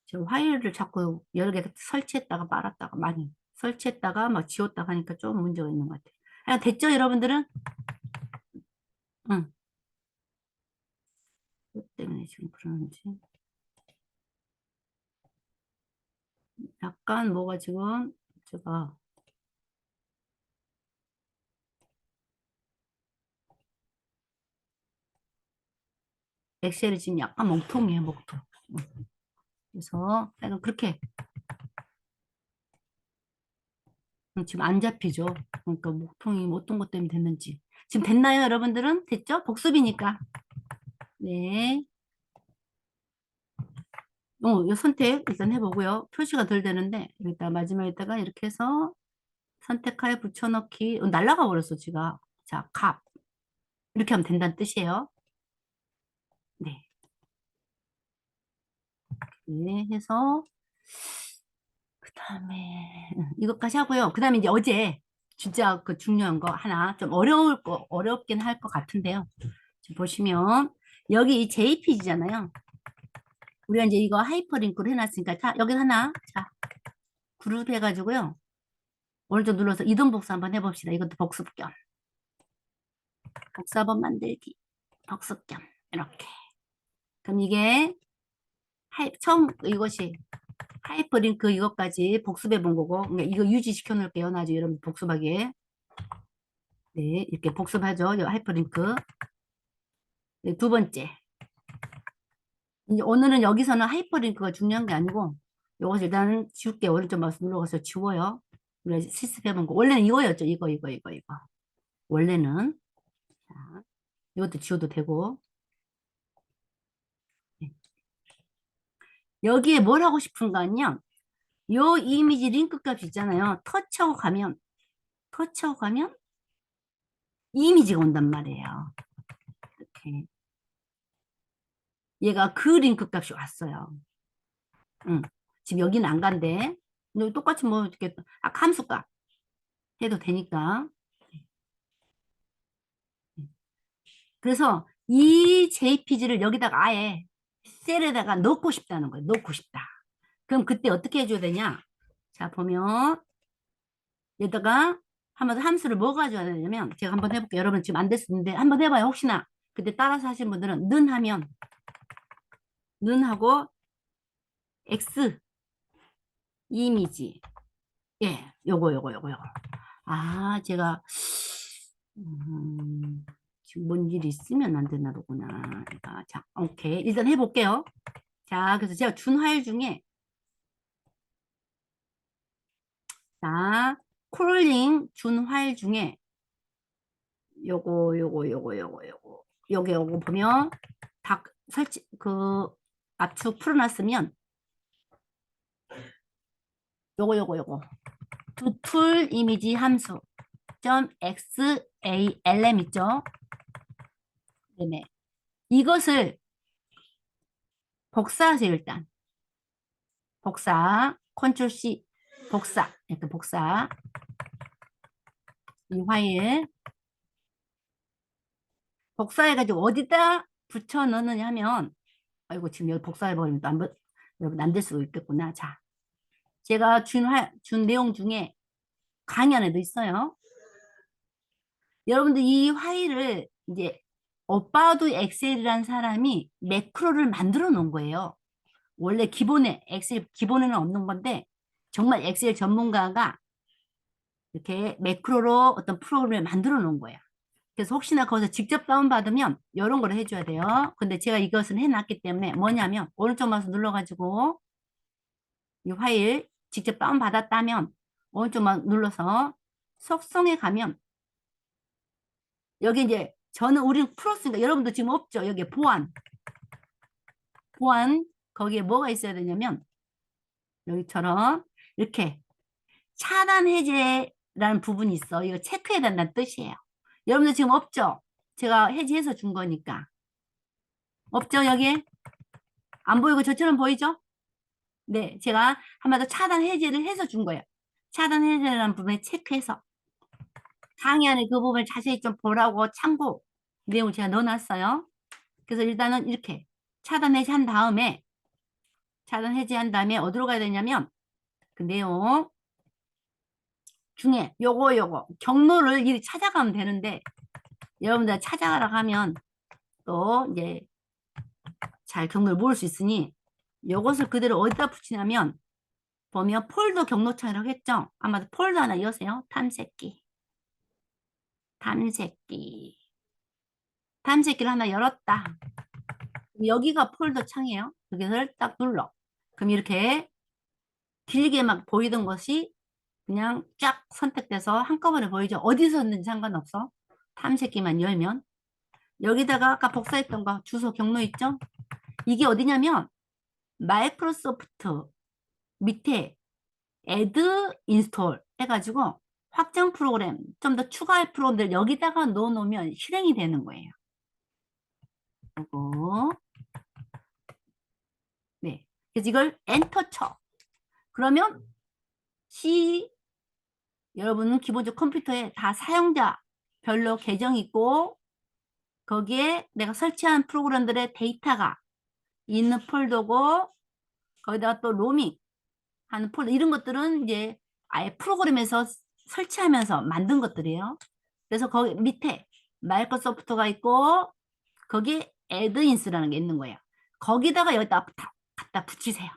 지금 파일을 자꾸 여러 개 설치했다가 말았다가 많이 설치했다가 막 지웠다가 하니까 좀 문제가 있는 것 같아요. 아, 됐죠 여러분들은? 응. 뭐 때문에 지금 그러는지 약간 뭐가 지금 제가 엑셀이 지금 약간 멍통이에요 멍통. 응. 그래서 약간 그렇게 지금 안 잡히죠. 그러니까 목통이 어떤 것 때문에 됐는지 지금 됐나요 여러분들은? 됐죠? 복습이니까 네. 이 선택 일단 해보고요. 표시가 덜 되는데 여기다 마지막에다가 이렇게 해서 선택하에 붙여넣기. 날라가 버렸어 지가. 자, 값 이렇게 하면 된다는 뜻이에요. 네, 네 해서 그 다음에 이것까지 하고요. 그 다음에 이제 어제 진짜 그 중요한 거 하나 좀 어렵긴 할 것 같은데요. 지금 보시면 여기 이 JPG잖아요. 우리가 이제 이거 하이퍼링크로 해놨으니까 자 여기 하나 자 그룹 해가지고요. 오른쪽 눌러서 이동 복사 한번 해봅시다. 이것도 복습 겸 복사본 만들기 복습 겸 이렇게. 그럼 이게 처음 이것이 하이퍼링크 이것까지 복습해 본 거고 그러니까 이거 유지시켜 놓을게요. 나중에 여러분 복습하기에. 네, 이렇게 복습하죠. 이 하이퍼링크. 네, 두 번째. 이제 오늘은 여기서는 하이퍼링크가 중요한 게 아니고 이것을 일단 지울게. 오른쪽 마우스 눌러서 지워요. 우리가 실습해 본 거. 원래는 이거였죠. 이거. 원래는. 자, 이것도 지워도 되고. 네. 여기에 뭘 하고 싶은가요? 요 이미지 링크 값 있잖아요. 터치하고 가면 이미지가 온단 말이에요. 이렇게. 얘가 그 링크 값이 왔어요. 응. 지금 여기는 안 간대. 근데 똑같이 뭐 이렇게 함수값 해도 되니까. 그래서 이 JPG를 여기다가 아예 셀에다가 넣고 싶다는 거예요. 넣고 싶다. 그럼 그때 어떻게 해줘야 되냐? 자, 보면 여기다가 한번 함수를 뭐 가져야 되냐면 제가 한번 해볼게요. 여러분 지금 안 됐는데 한번 해봐요. 혹시나 그때 따라서 하신 분들은 는 하면 는 하고 X 이미지 예 요거 아 제가 지금 뭔 일이 있으면 안 되나 보구나. 아, 자 오케이 일단 해볼게요. 자 그래서 제가 준 파일 중에 자 크롤링 준 파일 중에 요거 보면 다 설치 그 압축 풀어놨으면 요거 툴 이미지 함수 .xalm 있죠? 네네. 이것을 복사하세요 일단. 복사 컨트롤 C 복사 이렇게 복사 이 파일 복사해가지고 어디다 붙여 넣느냐 하면 아이고 지금 여기 복사해버리면 또 여러분 안 될 수도 있겠구나. 자 제가 준 내용 중에 강의 안에도 있어요. 여러분들 이 파일을 이제 오빠도 엑셀이라는 사람이 매크로를 만들어 놓은 거예요. 원래 기본에 엑셀 기본에는 없는 건데 정말 엑셀 전문가가 이렇게 매크로로 어떤 프로그램을 만들어 놓은 거예요. 그래서 혹시나 거기서 직접 다운받으면 이런 걸 해줘야 돼요. 근데 제가 이것은 해놨기 때문에 뭐냐면 오른쪽 마우스 눌러가지고 이 파일 직접 다운받았다면 오른쪽 마우스 눌러서 속성에 가면 여기 이제 저는 우리는 풀었으니까 여러분도 지금 없죠. 여기 보안 거기에 뭐가 있어야 되냐면 여기처럼 이렇게 차단 해제라는 부분이 있어. 이거 체크해야 된다는 뜻이에요. 여러분들 지금 없죠? 제가 해제해서 준 거니까. 없죠, 여기? 안 보이고 저처럼 보이죠? 네, 제가 한마디로 차단 해제를 해서 준 거예요. 차단 해제라는 부분에 체크해서. 강의 안에 그 부분을 자세히 좀 보라고 참고 내용을 제가 넣어놨어요. 그래서 일단은 이렇게 차단 해제한 다음에 어디로 가야 되냐면 그 내용 중에 요거 경로를 이리 찾아가면 되는데 여러분들 찾아가라고 하면 또 이제 잘 경로를 모을 수 있으니 요것을 그대로 어디다 붙이냐면 보면 폴더 경로창이라고 했죠. 아마도 폴더 하나 여세요. 탐색기를 하나 열었다. 여기가 폴더 창이에요. 여기를 딱 눌러. 그럼 이렇게 길게 막 보이던 것이 그냥 쫙 선택돼서 한꺼번에 보이죠. 어디서든지 상관없어. 탐색기만 열면 여기다가 아까 복사했던 거 주소 경로 있죠? 이게 어디냐면 마이크로소프트 밑에 add install 해가지고 확장 프로그램, 좀 더 추가할 프로그램들 여기다가 넣어 놓으면 실행이 되는 거예요. 그리고 네. 그래서 이걸 엔터 쳐. 그러면 C 여러분은 기본적으로 컴퓨터에 다 사용자별로 계정이 있고 거기에 내가 설치한 프로그램들의 데이터가 있는 폴더고 거기다가 또 로밍 하는 폴더 이런 것들은 이제 아예 프로그램에서 설치하면서 만든 것들이에요. 그래서 거기 밑에 마이크로소프트가 있고 거기에 애드인스라는 게 있는 거예요. 거기다가 여기다 갖다 붙이세요.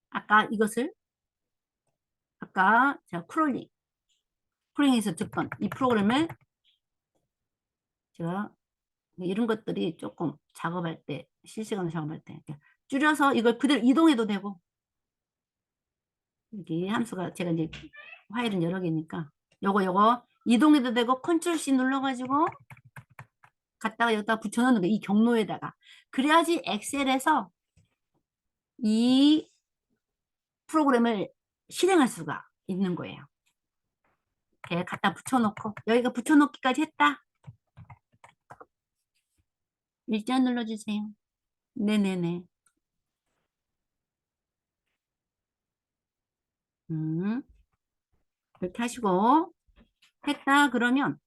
아까 이것을 아까 제가 크롤링에서 듣던 이 프로그램을 제가 이런 것들이 조금 작업할 때 실시간으로 작업할 때 줄여서 이걸 그대로 이동해도 되고 여기 함수가 제가 이제 파일은 여러 개니까 요거 이동해도 되고 컨트롤 C 눌러가지고 갖다가 여기다 붙여놓는 거 이 경로에다가 그래야지 엑셀에서 이 프로그램을 실행할 수가 있는 거예요. 이렇게 갖다 붙여놓고 여기가 붙여놓기까지 했다. 일자 눌러주세요. 네네네. 이렇게 하시고 했다 그러면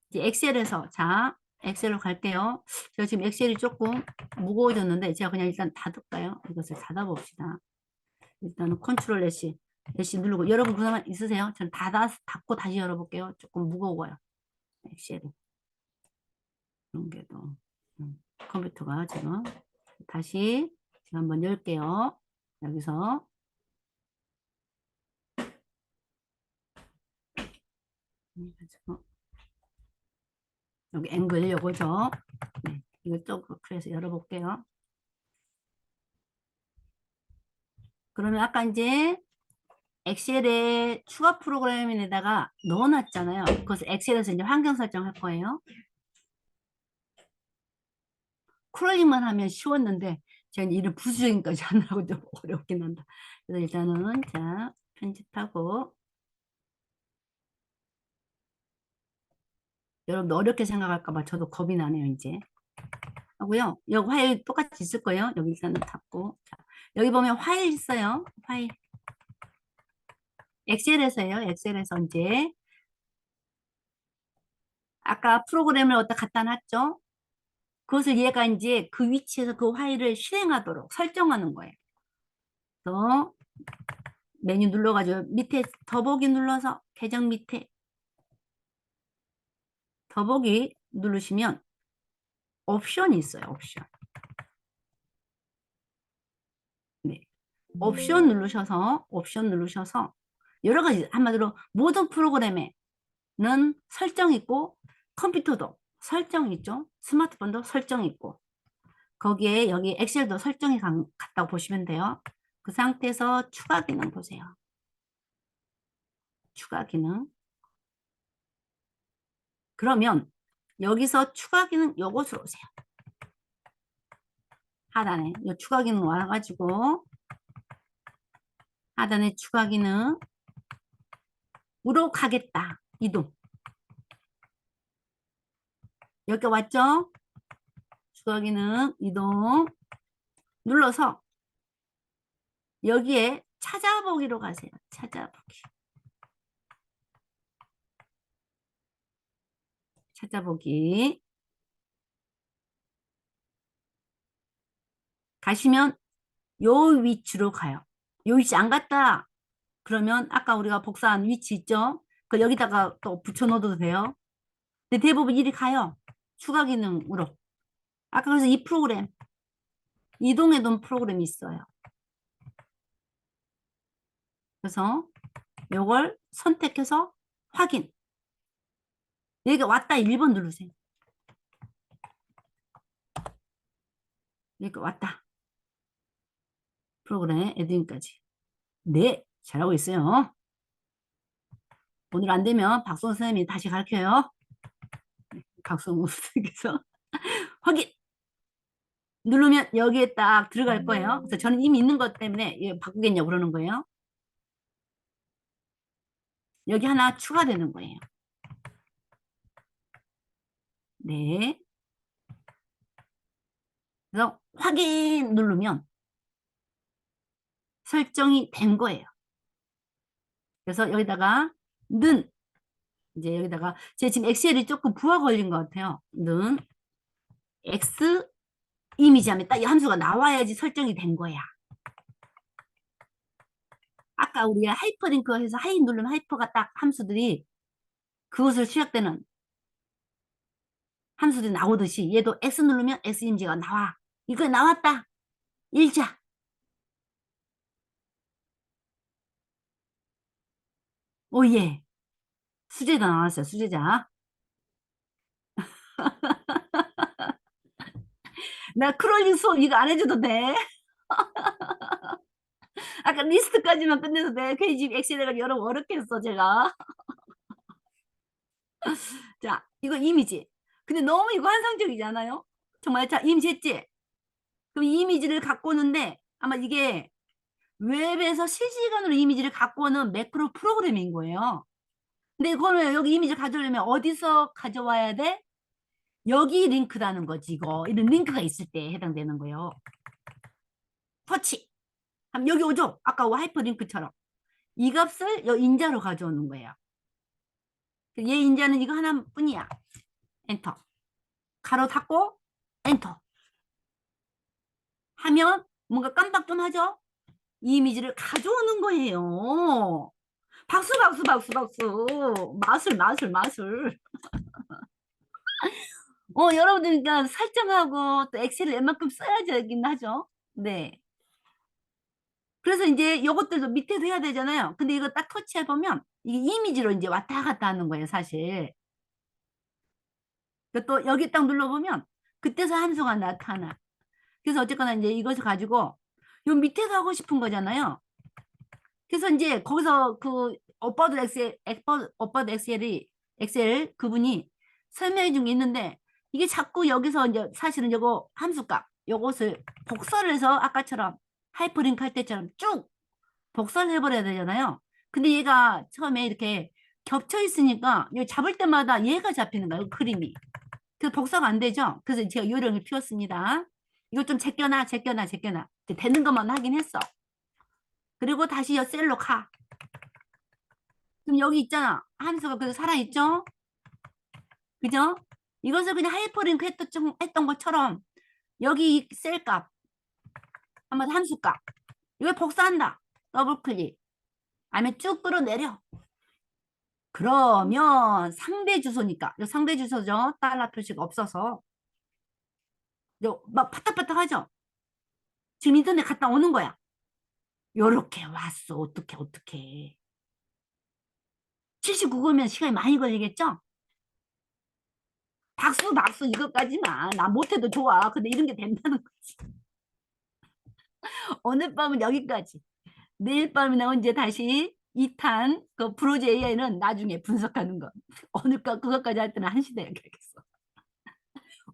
이제 엑셀에서 자 엑셀로 갈게요. 제가 지금 엑셀이 조금 무거워졌는데 제가 그냥 일단 닫을까요? 이것을 닫아봅시다. 일단은 컨트롤 S 누르고 여러분 그나마 있으세요? 전 닫고 다시 열어볼게요. 조금 무거워요. 엑셀이 이런 게도 컴퓨터가 지금 다시 제가 한번 열게요. 여기서 여기 앵글 요거죠. 네, 이거 또 그래서 열어볼게요. 그러면 아까 이제 엑셀에 추가 프로그램에다가 넣어놨잖아요. 그것을 엑셀에서 이제 환경 설정할 거예요. 크롤링만 하면 쉬웠는데 제가 이런 부수적인 것까지 하느라고 좀 어렵긴 한다. 그래서 일단은 자 편집하고 여러분 어렵게 생각할까 봐 저도 겁이 나네요 이제 하고요. 여기 화일 똑같이 있을 거예요. 여기 일단은 닫고 자, 여기 보면 화일 있어요. 화일 엑셀에서요. 엑셀에서 이제 아까 프로그램을 어디다 갖다 놨죠? 그것을 얘가 이제 그 위치에서 그 파일을 실행하도록 설정하는 거예요. 그래서 메뉴 눌러가지고 밑에 더보기 눌러서 계정 밑에 더보기 누르시면 옵션이 있어요. 네. 옵션 누르셔서 여러 가지 한마디로 모든 프로그램에는 설정 있고 컴퓨터도 설정 있죠. 스마트폰도 설정 있고 거기에 여기 엑셀도 설정이 같다고 보시면 돼요. 그 상태에서 추가 기능 보세요. 추가 기능. 그러면 여기서 추가 기능 요것으로 오세요. 하단에 요 추가 기능 와가지고 하단에 추가 기능으로 가겠다. 이동. 여기 왔죠? 추가 기능 이동 눌러서 여기에 찾아보기로 가세요. 찾아보기. 가시면 요 위치로 가요. 요 위치 안 갔다. 그러면 아까 우리가 복사한 위치 있죠? 그 여기다가 또 붙여 넣어도 돼요. 근데 대부분 이리 가요. 추가 기능으로. 아까 그래서 이 프로그램 이동해 놓은 프로그램이 있어요. 그래서 요걸 선택해서 확인. 여기 왔다 1번 누르세요. 여기 왔다. 프로그램 에드인까지. 네, 잘하고 있어요. 오늘 안 되면 박성 선생님이 다시 가르쳐요. 박성 선생님께서 확인. 누르면 여기에 딱 들어갈 거예요. 그래서 저는 이미 있는 것 때문에 이거 바꾸겠냐고 그러는 거예요. 여기 하나 추가되는 거예요. 네. 그래서 확인 누르면 설정이 된 거예요. 그래서 여기다가 는 이제 여기다가 제 지금 엑셀이 조금 부하 걸린 것 같아요. 는 X 이미지 하면 딱 이 함수가 나와야지 설정이 된 거야. 아까 우리가 하이퍼링크 해서 하이 누르면 하이퍼가 딱 함수들이 그것을 시작되는 함수들이 나오듯이 얘도 X 누르면 X 이미지가 나와. 이거 나왔다. 일자. 오예. 수제자 나왔어요. 수제자. 나 크롤링 수업 이거 안 해줘도 돼? 아까 리스트까지만 끝내도 돼. 괜히 지금 엑셀에가 여러 어렵게 했어, 제가. 자, 이거 이미지. 근데 너무 이거 환상적이지 않아요? 정말, 자, 이미지 했지? 그럼 이 이미지를 갖고 오는데, 아마 이게 웹에서 실시간으로 이미지를 갖고 오는 매크로 프로그램인 거예요. 근데 그러면 여기 이미지를 가져오려면 어디서 가져와야 돼? 여기 링크라는 거지, 이거. 이런 링크가 있을 때 해당되는 거예요. 터치. 그럼 여기 오죠? 아까 하이퍼링크처럼. 이 값을 여 인자로 가져오는 거예요. 얘 인자는 이거 하나뿐이야. 엔터. 가로 닫고 엔터. 하면 뭔가 깜빡 좀 하죠? 이 이미지를 가져오는 거예요. 박수, 박수, 박수, 박수. 마술, 마술, 마술. 여러분들, 그러니까 설정하고 또 엑셀을 웬만큼 써야 되긴 하죠. 네. 그래서 이제 이것들도 밑에도 해야 되잖아요. 근데 이거 딱 터치해보면 이게 이미지로 이제 왔다 갔다 하는 거예요, 사실. 또 여기 딱 눌러보면 그때서 함수가 나타나. 그래서 어쨌거나 이제 이것을 가지고 요 밑에서 하고 싶은 거잖아요. 그래서 이제 거기서 그 오빠도 엑셀 그분이 설명해 준 게 있는데 이게 자꾸 여기서 이제 사실은 요거 함수값 요것을 복사를 해서 아까처럼 하이퍼링크 할 때처럼 쭉 복사를 해버려야 되잖아요. 근데 얘가 처음에 이렇게 겹쳐 있으니까 여기 잡을 때마다 얘가 잡히는 거예요. 그림이. 그래서 복사가 안 되죠. 그래서 제가 요령을 피웠습니다. 이거 좀 제껴놔, 제껴놔, 제껴놔. 되는 것만 하긴 했어. 그리고 다시 여 셀로 가. 그럼 여기 있잖아. 함수가 그래서 살아있죠? 그죠? 이것을 그냥 하이퍼링크 했던 것처럼 여기 이 셀값, 한번 함수값. 이걸 복사한다. 더블 클릭. 아니면 쭉 끌어내려. 그러면 상대 주소니까. 이 상대 주소죠. 달러 표시가 없어서. 막 파닥파닥 하죠? 지금 인터넷 갔다 오는 거야. 요렇게 왔어. 어떻게. 79거면 시간이 많이 걸리겠죠? 박수, 박수, 이것까지만. 나 못해도 좋아. 근데 이런 게 된다는 거지. 오늘 밤은 여기까지. 내일 밤이나 언제 다시 2탄 그 브로즈 AI는 나중에 분석하는 거. 오늘 그것까지 할 때는 1시대 얘기하겠어.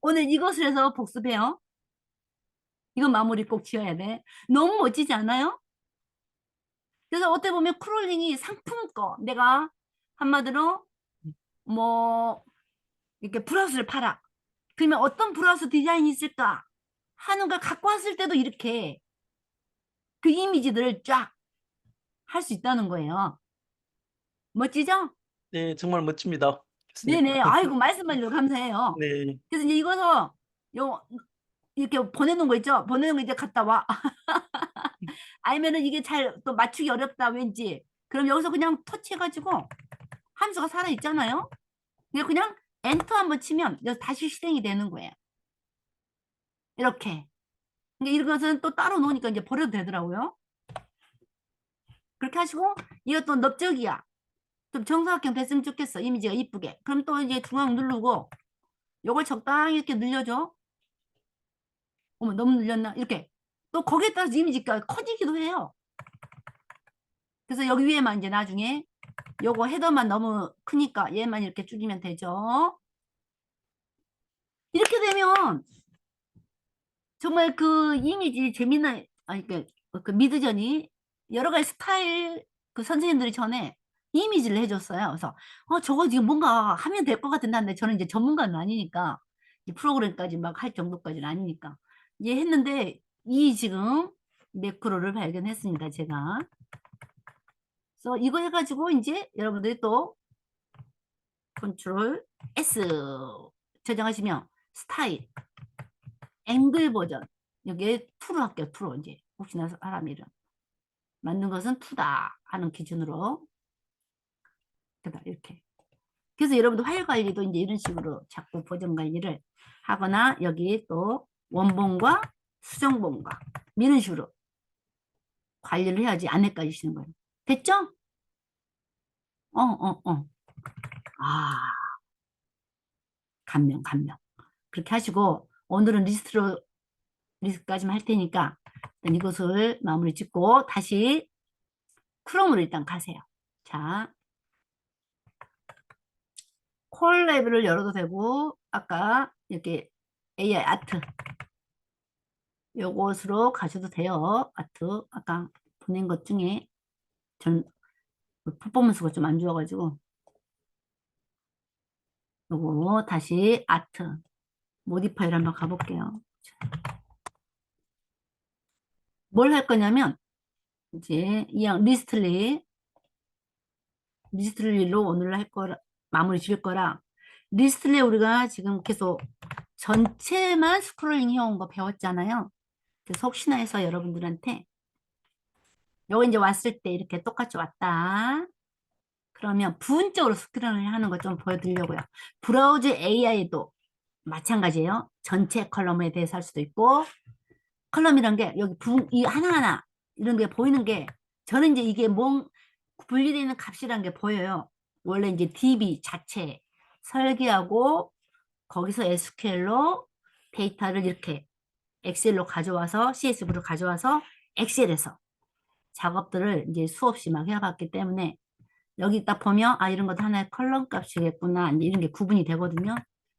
오늘 이것을 해서 복습해요. 이거 마무리 꼭 지어야 돼. 너무 멋지지 않아요? 그래서 어떻게 보면 크롤링이 상품권. 내가 한마디로 뭐 이렇게 브라우스를 팔아. 그러면 어떤 브라우스 디자인이 있을까 하는 걸 갖고 왔을 때도 이렇게 그 이미지들을 쫙 할 수 있다는 거예요. 멋지죠? 네, 정말 멋집니다. 교수님. 네네. 아이고, 말씀만 해도 감사해요. 네, 그래서 이제 이거서 요 이렇게 보내놓은 거 있죠? 보내놓은 거 이제 갔다 와. 아니면은 이게 잘 또 맞추기 어렵다 왠지. 그럼 여기서 그냥 터치해가지고 함수가 살아 있잖아요. 그냥 엔터 한번 치면 여기서 다시 실행이 되는 거예요. 이렇게. 그러니까 이런 것은 또 따로 놓으니까 이제 버려도 되더라고요. 그렇게 하시고 이것도 넓적이야. 좀 정사각형 됐으면 좋겠어. 이미지가 이쁘게. 그럼 또 이제 중앙 누르고 요걸 적당히 이렇게 늘려줘. 어머, 너무 늘렸나? 이렇게. 또 거기에 따라서 이미지가 커지기도 해요. 그래서 여기 위에만 이제 나중에 요거 헤더만 너무 크니까 얘만 이렇게 줄이면 되죠. 이렇게 되면 정말 그 이미지 재미난, 아니, 그 미드전이 여러 가지 스타일 그 선생님들이 전에 이미지를 해줬어요. 그래서, 저거 지금 뭔가 하면 될 것 같은데, 근데 저는 이제 전문가는 아니니까, 이 프로그램까지 막 할 정도까지는 아니니까. 예, 했는데, 이 지금 매크로를 발견했습니다, 제가. 그래서 이거 해가지고 이제 여러분들이 또 컨트롤 S 저장하시면 스타일, 앵글 버전. 여기에 투로 할게요, 투로 이제. 혹시나 사람 이름. 맞는 것은 투다 하는 기준으로. 그다 이렇게. 그래서 여러분들 파일 관리도 이제 이런 식으로 자꾸 버전 관리를 하거나 여기 또 원본과 수정본과 이런 식으로 관리를 해야지 안 헷갈리시는 거예요. 됐죠? 어. 아, 감명. 그렇게 하시고 오늘은 리스트까지만 할 테니까 일단 이것을 마무리 짓고 다시 크롬으로 일단 가세요. 자, 콜랩을 열어도 되고 아까 이렇게 AI 아트 요것으로 가셔도 돼요. 아트 아까 보낸 것 중에 전 퍼포먼스가 좀 안 좋아가지고 요거 다시 아트 모디파이를 한번 가볼게요. 뭘 할 거냐면 이제 이왕 리스트리로 오늘 할 거라 마무리 지을 거라 리스트리 우리가 지금 계속 전체만 스크롤링 해온 거 배웠잖아요. 그래서 혹시나 해서 여러분들한테 요거 이제 왔을 때 이렇게 똑같이 왔다. 그러면 부분적으로 스크롤을 하는 거 좀 보여드리려고요. 브라우저 AI도 마찬가지예요. 전체 컬럼에 대해서 할 수도 있고 컬럼이란 게 여기 이 하나하나 이런 게 보이는 게 저는 이제 이게 분리되어 있는 값이란 게 보여요. 원래 이제 DB 자체 설계하고 거기서 SQL로 데이터를 이렇게 엑셀로 가져와서 CSV로 가져와서 엑셀에서 작업들을 이제 수없이 막 해봤기 때문에 여기 딱 보면 아 이런 것도 하나의 컬럼 값이겠구나 이제 이런 게 구분이 되거든요.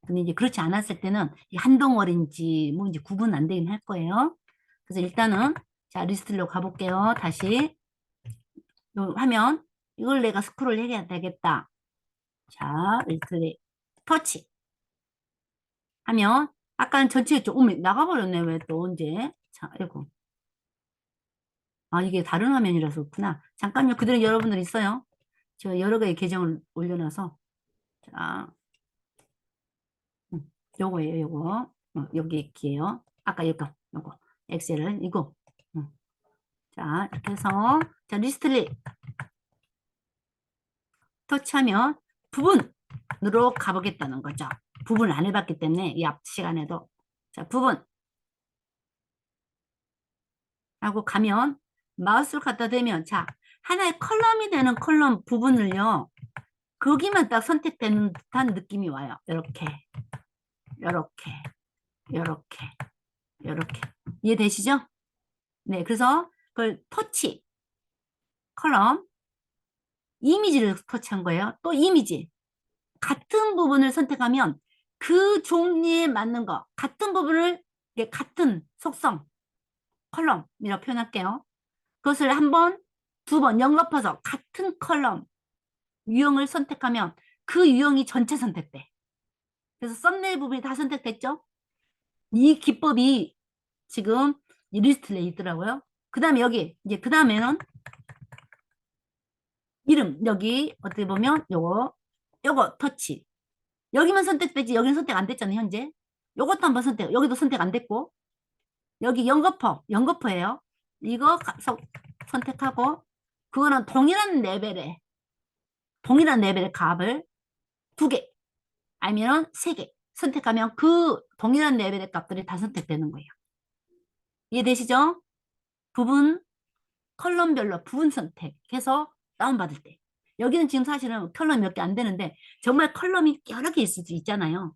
근데 이제 그렇지 않았을 때는 한 덩어리인지 뭔지 구분 안 되긴 할 거예요. 그래서 일단은 자 리스트로 가볼게요. 다시 요 화면 이걸 내가 스크롤 해야 되겠다. 자 리스트 터치 하면 아까는 전체 조금 나가버렸네. 왜 또 언제? 자 이거 아 이게 다른 화면이라서 그렇구나. 잠깐요. 그대로 여러분들 있어요. 제가 여러 개의 계정을 올려놔서 자 요거예요. 요거 여기 있게요. 아까 이거 요거 엑셀은 이거 자 이렇게 해서 자 리스트리 터치하면 부분으로 가보겠다는 거죠. 부분을 안 해봤기 때문에 이 앞 시간에도 자 부분 하고 가면 마우스를 갖다 대면 자 하나의 컬럼이 되는 컬럼 부분을요 거기만 딱 선택되는 듯한 느낌이 와요. 이렇게 이렇게 이렇게 이렇게 이해되시죠? 네 그래서 그걸 터치 컬럼 이미지를 터치한 거예요. 또 이미지 같은 부분을 선택하면 그 종류에 맞는 거 같은 부분을 같은 속성 컬럼이라고 표현할게요. 그것을 한 번, 두 번 연거푸서 같은 컬럼 유형을 선택하면 그 유형이 전체 선택돼. 그래서 썸네일 부분이 다 선택됐죠? 이 기법이 지금 이 리스트에 있더라고요. 그 다음에 여기 이제 그 다음에는 이름 여기 어떻게 보면 요거 터치 여기만 선택되지 여기는 선택 안 됐잖아요 현재. 요것도 한번 여기도 선택 안 됐고 여기 연거푸예요. 이거 선택하고 그거는 동일한 레벨의 값을 두 개 아니면 세 개 선택하면 그 동일한 레벨의 값들이 다 선택되는 거예요. 이해되시죠? 부분 컬럼별로 부분 선택해서 다운받을 때 여기는 지금 사실은 컬럼이 몇 개 안 되는데 정말 컬럼이 여러 개 있을 수 있잖아요.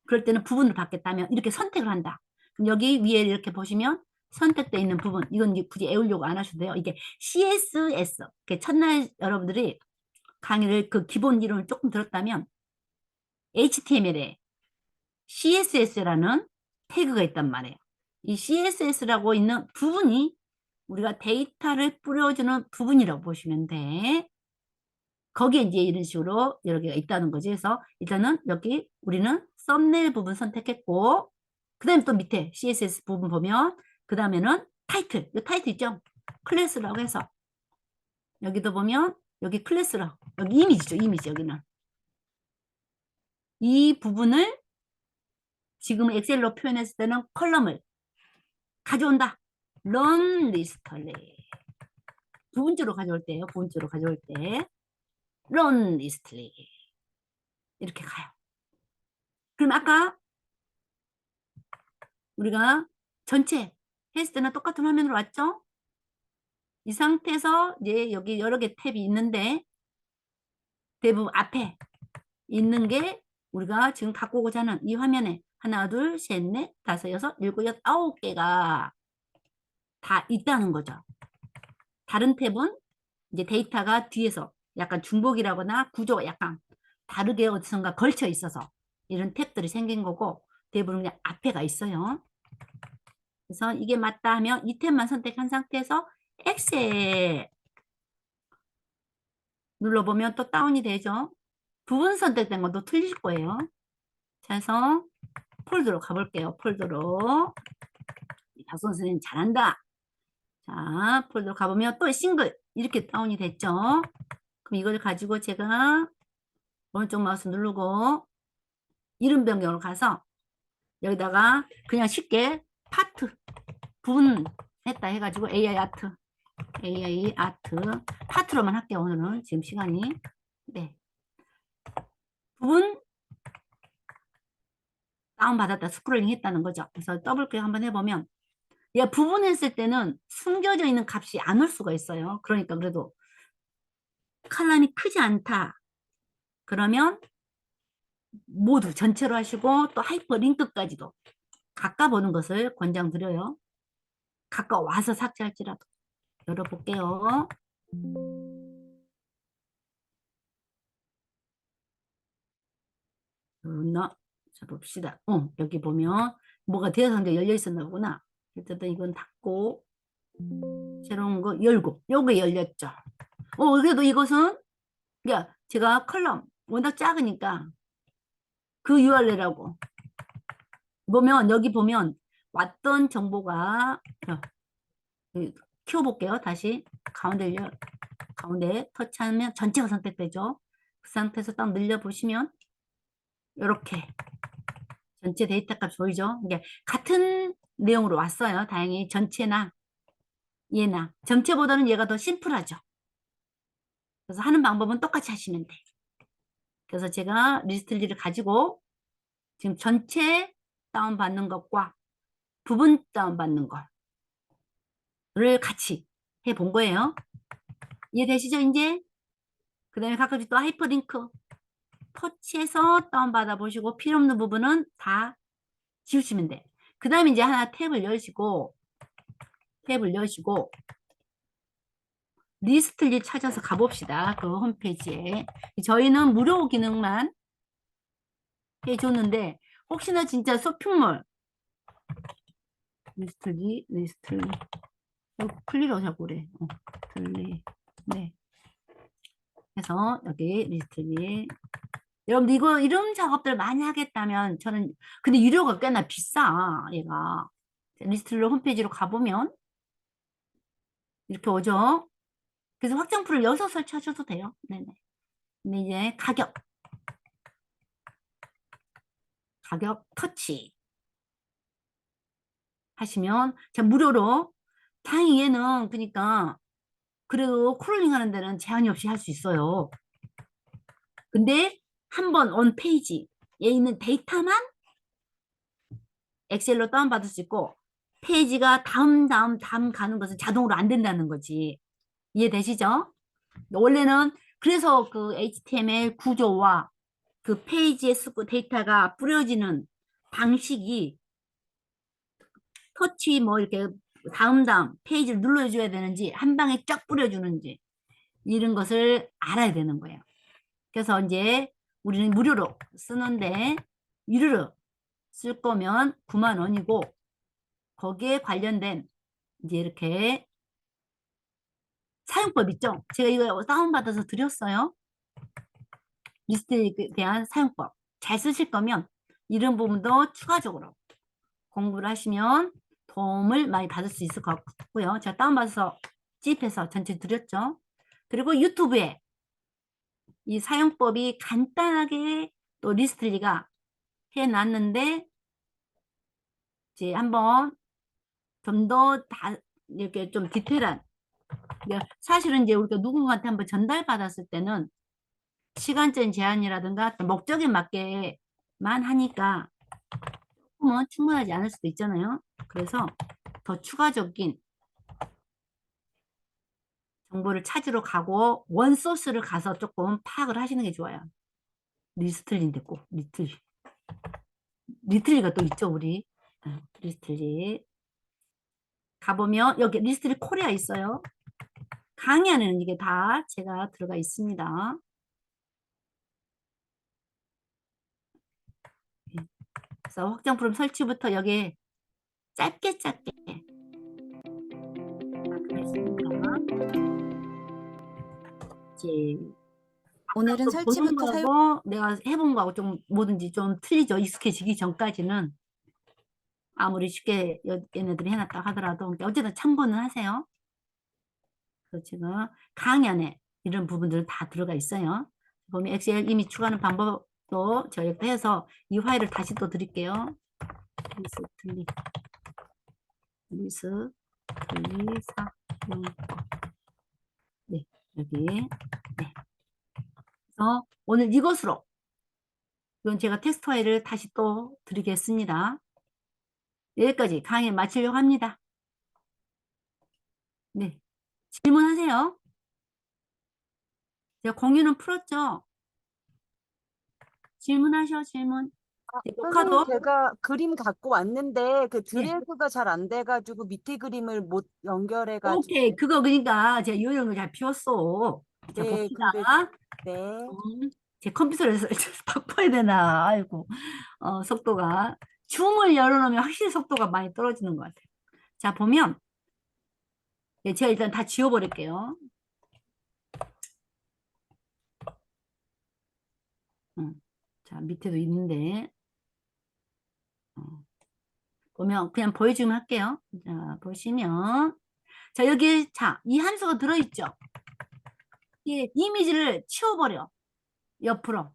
그럴 때는 부분을 받겠다면 이렇게 선택을 한다. 그럼 여기 위에 이렇게 보시면 선택되어 있는 부분 이건 이제 굳이 외우려고 안 하셔도 돼요. 이게 CSS 첫날 여러분들이 강의를 그 기본 이론을 조금 들었다면 HTML에 CSS라는 태그가 있단 말이에요. 이 CSS라고 있는 부분이 우리가 데이터를 뿌려주는 부분이라고 보시면 돼. 거기에 이제 이런 식으로 여러 개가 있다는 거지. 그래서 일단은 여기 우리는 썸네일 부분 선택했고, 그 다음에 또 밑에 CSS 부분 보면, 그 다음에는 타이틀, 이 타이틀 있죠? 클래스라고 해서 여기도 보면 여기 클래스라고, 여기 이미지죠, 이미지. 여기는 이 부분을 지금 엑셀로 표현했을 때는 컬럼을 가져온다. run listly. 부분적으로 가져올 때예요. 부분적으로 가져올 때 run listly 이렇게 가요. 그럼 아까 우리가 전체 했을 때는 똑같은 화면으로 왔죠? 이 상태에서 이제 여기 여러 개 탭이 있는데 대부분 앞에 있는 게 우리가 지금 갖고 오고자 하는 이 화면에 하나, 둘, 셋, 넷, 다섯, 여섯, 일곱, 여덟, 아홉 개가 다 있다는 거죠. 다른 탭은 이제 데이터가 뒤에서 약간 중복이라거나 구조가 약간 다르게 어디선가 걸쳐 있어서 이런 탭들이 생긴 거고 대부분 그냥 앞에가 있어요. 그래서 이게 맞다 하면 이 탭만 선택한 상태에서 엑셀 눌러보면 또 다운이 되죠. 부분 선택된 것도 틀릴 거예요. 그래서 폴더로 가볼게요. 폴더로. 박선 선생님 잘한다. 자, 폴더로 가보면 또 싱글 이렇게 다운이 됐죠. 그럼 이걸 가지고 제가 오른쪽 마우스 누르고 이름 변경으로 가서 여기다가 그냥 쉽게 파트 분했다 해가지고 AI 아트 파트로만 할게요. 오늘은 지금 시간이. 네, 부분 다운받았다 스크롤링 했다는 거죠. 그래서 더블 클릭 한번 해보면 얘가 부분했을 때는 숨겨져 있는 값이 안 올 수가 있어요. 그러니까 그래도 칼럼이 크지 않다 그러면 모두 전체로 하시고 또 하이퍼링크까지도 가까보는 것을 권장드려요. 가까워서 삭제할지라도 열어볼게요. 자 봅시다. 여기 보면 뭐가 되어서 이제 열려 있었나 보구나. 어쨌든 이건 닫고 새로운 거 열고 요게 열렸죠. 그래도 이것은 그러니까 제가 컬럼 워낙 작으니까 그 URL이라고 보면 여기 보면 왔던 정보가 키워볼게요. 다시 가운데 터치하면 전체가 선택되죠. 그 상태에서 딱 늘려보시면 이렇게 전체 데이터 값 보이죠? 이게 같은 내용으로 왔어요. 다행히 전체나 얘나 전체보다는 얘가 더 심플하죠. 그래서 하는 방법은 똑같이 하시면 돼. 그래서 제가 리스트리를 가지고 지금 전체 다운받는 것과 부분 다운받는 거를 같이 해본 거예요. 이해되시죠, 이제? 그 다음에 가끔씩 또 하이퍼링크 터치해서 다운받아 보시고 필요없는 부분은 다 지우시면 돼. 그 다음에 이제 하나 탭을 여시고 리스트를 찾아서 가봅시다. 그 홈페이지에. 저희는 무료 기능만 해줬는데 혹시나 진짜 쇼핑몰 리스트 클리로 자고 그래. 클리 네. 그래서 여기 리스트리 여러분들 이거 이런 작업들 많이 하겠다면 저는 근데 유료가 꽤나 비싸 얘가 리스트리 홈페이지로 가보면 이렇게 오죠. 그래서 확장풀을 여기서 설치하셔도 돼요. 네네. 근데 이제 가격 터치 하시면 자 무료로 다행히 얘는 그러니까 그래도 크롤링 하는 데는 제한이 없이 할 수 있어요. 근데 한번 온 페이지에 있는 데이터만 엑셀로 다운받을 수 있고 페이지가 다음 가는 것은 자동으로 안 된다는 거지. 이해되시죠? 원래는 그래서 그 HTML 구조와 그 페이지에 쓰고 데이터가 뿌려지는 방식이 터치 뭐 이렇게 다음 페이지를 눌러줘야 되는지 한 방에 쫙 뿌려주는지 이런 것을 알아야 되는 거예요. 그래서 이제 우리는 무료로 쓰는데 유료로 쓸 거면 9만 원이고 거기에 관련된 이제 이렇게 사용법 있죠? 제가 이거 다운받아서 드렸어요. 리스트에 대한 사용법. 잘 쓰실 거면 이런 부분도 추가적으로 공부를 하시면 도움을 많이 받을 수 있을 것 같고요. 제가 다운받아서 찝해서 전체 드렸죠. 그리고 유튜브에 이 사용법이 간단하게 또 리스트리가 해놨는데 이제 한번 좀 더 이렇게 좀 디테일한 사실은 이제 우리가 누군가한테 한번 전달받았을 때는 시간적인 제한이라든가 목적에 맞게만 하니까 조금은 충분하지 않을 수도 있잖아요. 그래서 더 추가적인 정보를 찾으러 가고 원소스를 가서 조금 파악을 하시는 게 좋아요. 리스틀리인데 꼭 리틀리. 리틀리가 또 있죠, 우리. 리스틀리. 가보면 여기 리스틀리 코리아 있어요. 강의 안에는 이게 다 제가 들어가 있습니다. 그래서 확장 프롬 설치부터 여기 짧게 이제 오늘은 또 보는 설치부터 사용 거하고 내가 해본 거하고 좀 뭐든지 좀 틀리죠. 익숙해지기 전까지는 아무리 쉽게 얘네들이 해놨다 하더라도 그러니까 어쨌든 참고는 하세요. 그래서 지금 강의 안에 이런 부분들 다 들어가 있어요. 보면 엑셀 이미 추가하는 방법도 저희 해서 이 파일을 다시 또 드릴게요. 리스 틀리 사용 네 여기 네. 그래서 오늘 이것으로 이건 제가 텍스트 파일을 다시 또 드리겠습니다. 여기까지 강의 마치려고 합니다. 네. 질문하세요. 제가 공유는 풀었죠? 질문하셔, 질문. 선생님 녹화도. 제가 그림 갖고 왔는데 그 네. 드래그가 잘 안 돼가지고 밑에 그림을 못 연결해가지고 오케이. 그거 그러니까 제가 이 정도 잘 비웠어. 자, 네 봅시다. 근데 네 제 컴퓨터에서 바꿔야 되나. 아이고. 속도가. 줌을 열어놓으면 확실히 속도가 많이 떨어지는 것 같아요. 자, 보면. 네, 제가 일단 다 지워버릴게요. 자, 밑에도 있는데. 보면 그냥 보여주면 할게요. 자, 보시면. 자, 여기, 자, 이 함수가 들어있죠? 이 이미지를 치워버려. 옆으로.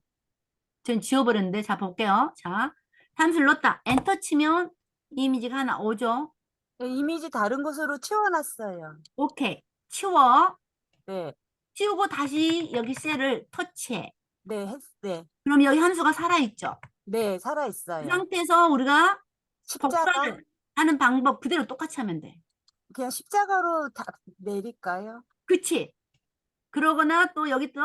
전 지워버렸는데, 자, 볼게요. 자, 함수를 넣었다. 엔터 치면 이미지가 하나 오죠? 네, 이미지 다른 곳으로 치워놨어요. 오케이. 치워. 네, 치우고 다시 여기 셀을 터치해. 네, 그럼 여기 함수가 살아있죠? 네, 그 살아있어요. 상태에서 우리가 십자가? 복사를 하는 방법 그대로 똑같이 하면 돼. 그냥 십자가로 다 내릴까요? 그치? 그러거나 또 여기 또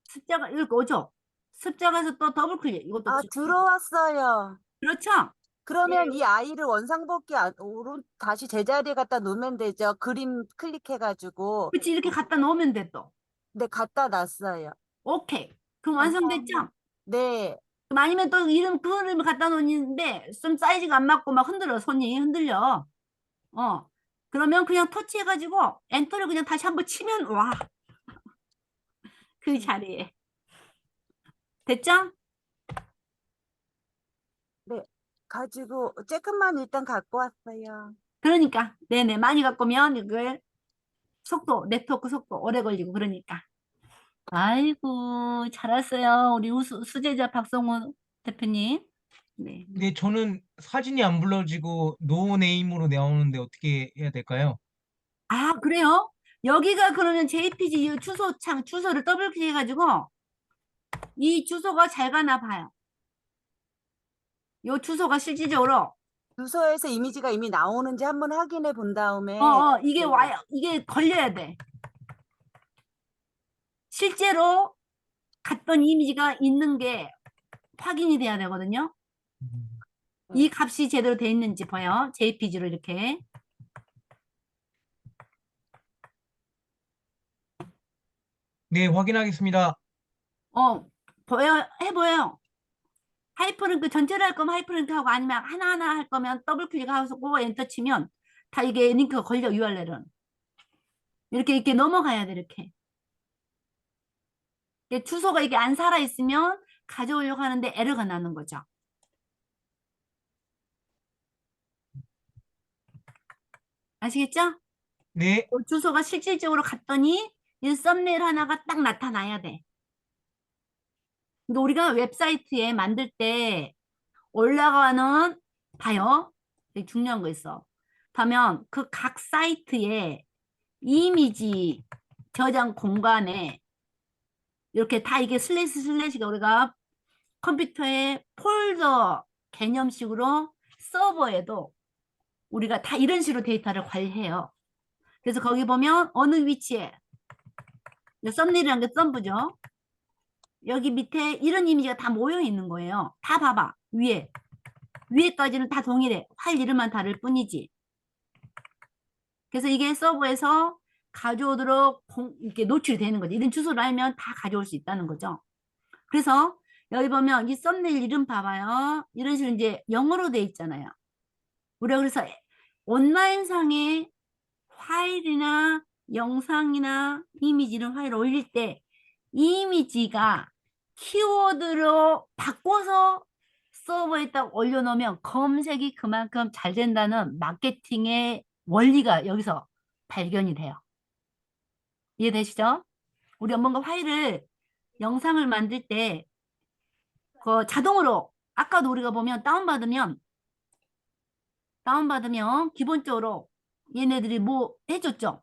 습자가 이렇게 오죠? 습자가에서 또 더블 클릭. 이것도 아, 들어왔어요. 그렇죠? 그러면 이 아이를 원상복귀 다시 제자리에 갖다 놓으면 되죠. 그림 클릭해가지고. 그치? 이렇게 갖다 놓으면 돼 또. 네, 갖다 놨어요. 오케이. 그럼 감사합니다. 완성됐죠? 네, 그럼 아니면 또 이름 그림을 갖다 놓는데 좀 사이즈가 안 맞고 막 흔들어. 손이 흔들려. 그러면 그냥 터치해가지고 엔터를 그냥 다시 한번 치면 와. 그 자리에. 됐죠? 네. 가지고, 조금만 일단 갖고 왔어요. 그러니까. 네네. 많이 갖고 오면 이걸 속도, 네트워크 속도 오래 걸리고 그러니까. 아이고, 잘했어요. 우리 수제자 박성호 대표님. 네. 근데 저는 사진이 안 불러지고 노네임으로 나오는데 어떻게 해야 될까요? 아, 그래요? 여기가 그러면 JPG 이 주소창, 주소를 더블 클릭해가지고 이 주소가 잘 가나 봐요. 요 주소가 실질적으로, 주소에서 이미지가 이미 나오는지 한번 확인해 본 다음에, 이게 네. 와요. 이게 걸려야 돼. 실제로 갔던 이미지가 있는 게 확인이 돼야 되거든요. 이 값이 제대로 돼 있는지 봐요. JPG로 이렇게. 네, 확인하겠습니다. 보여, 해보여요. 하이퍼링크 전체를 할 거면 하이퍼링크 하고 아니면 하나하나 할 거면 더블 클릭하고 엔터 치면 다 이게 링크가 걸려 URL은. 이렇게 넘어가야 돼 이렇게. 이게 주소가 이게 안 살아 있으면 가져오려고 하는데 에러가 나는 거죠. 아시겠죠? 네. 주소가 실질적으로 갔더니 이 썸네일 하나가 딱 나타나야 돼. 근데 우리가 웹사이트에 만들 때 올라가는 봐요. 되게 중요한 거 있어. 보면 그 각 사이트에 이미지 저장 공간에 이렇게 다 이게 슬래시가 우리가 컴퓨터에 폴더 개념식으로 서버에도 우리가 다 이런 식으로 데이터를 관리해요. 그래서 거기 보면 어느 위치에 썸네일이란 게 썸브죠. 여기 밑에 이런 이미지가 다 모여 있는 거예요. 다 봐봐. 위에까지는 다 동일해. 파일 이름만 다를 뿐이지. 그래서 이게 서버에서 가져오도록 이렇게 노출이 되는 거지. 이런 주소를 알면 다 가져올 수 있다는 거죠. 그래서 여기 보면 이 썸네일 이름 봐봐요. 이런 식으로 이제 영어로 돼 있잖아요. 우리가 그래서 온라인상에 파일이나 영상이나 이미지 이런 파일을 올릴 때 이미지가 키워드로 바꿔서 서버에 딱 올려놓으면 검색이 그만큼 잘 된다는 마케팅의 원리가 여기서 발견이 돼요. 이해되시죠? 우리가 뭔가 파일을 영상을 만들 때 그 자동으로 아까도 우리가 보면 다운받으면 기본적으로 얘네들이 뭐 해줬죠?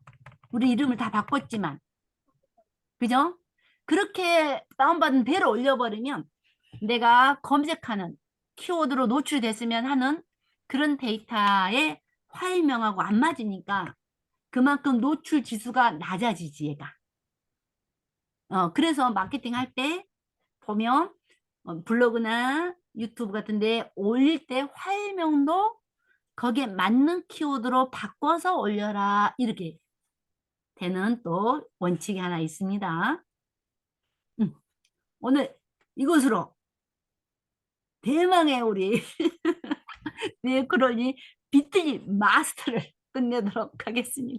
우리 이름을 다 바꿨지만 그죠? 그렇게 다운받은 대로 올려버리면 내가 검색하는 키워드로 노출됐으면 하는 그런 데이터의 파일명하고 안 맞으니까 그만큼 노출 지수가 낮아지지 얘가. 그래서 마케팅 할 때 보면 블로그나 유튜브 같은데 올릴 때 파일명도 거기에 맞는 키워드로 바꿔서 올려라 이렇게 되는 또 원칙이 하나 있습니다. 오늘 이것으로 대망의 우리 네크론이 비트니 마스터를 끝내도록 하겠습니다.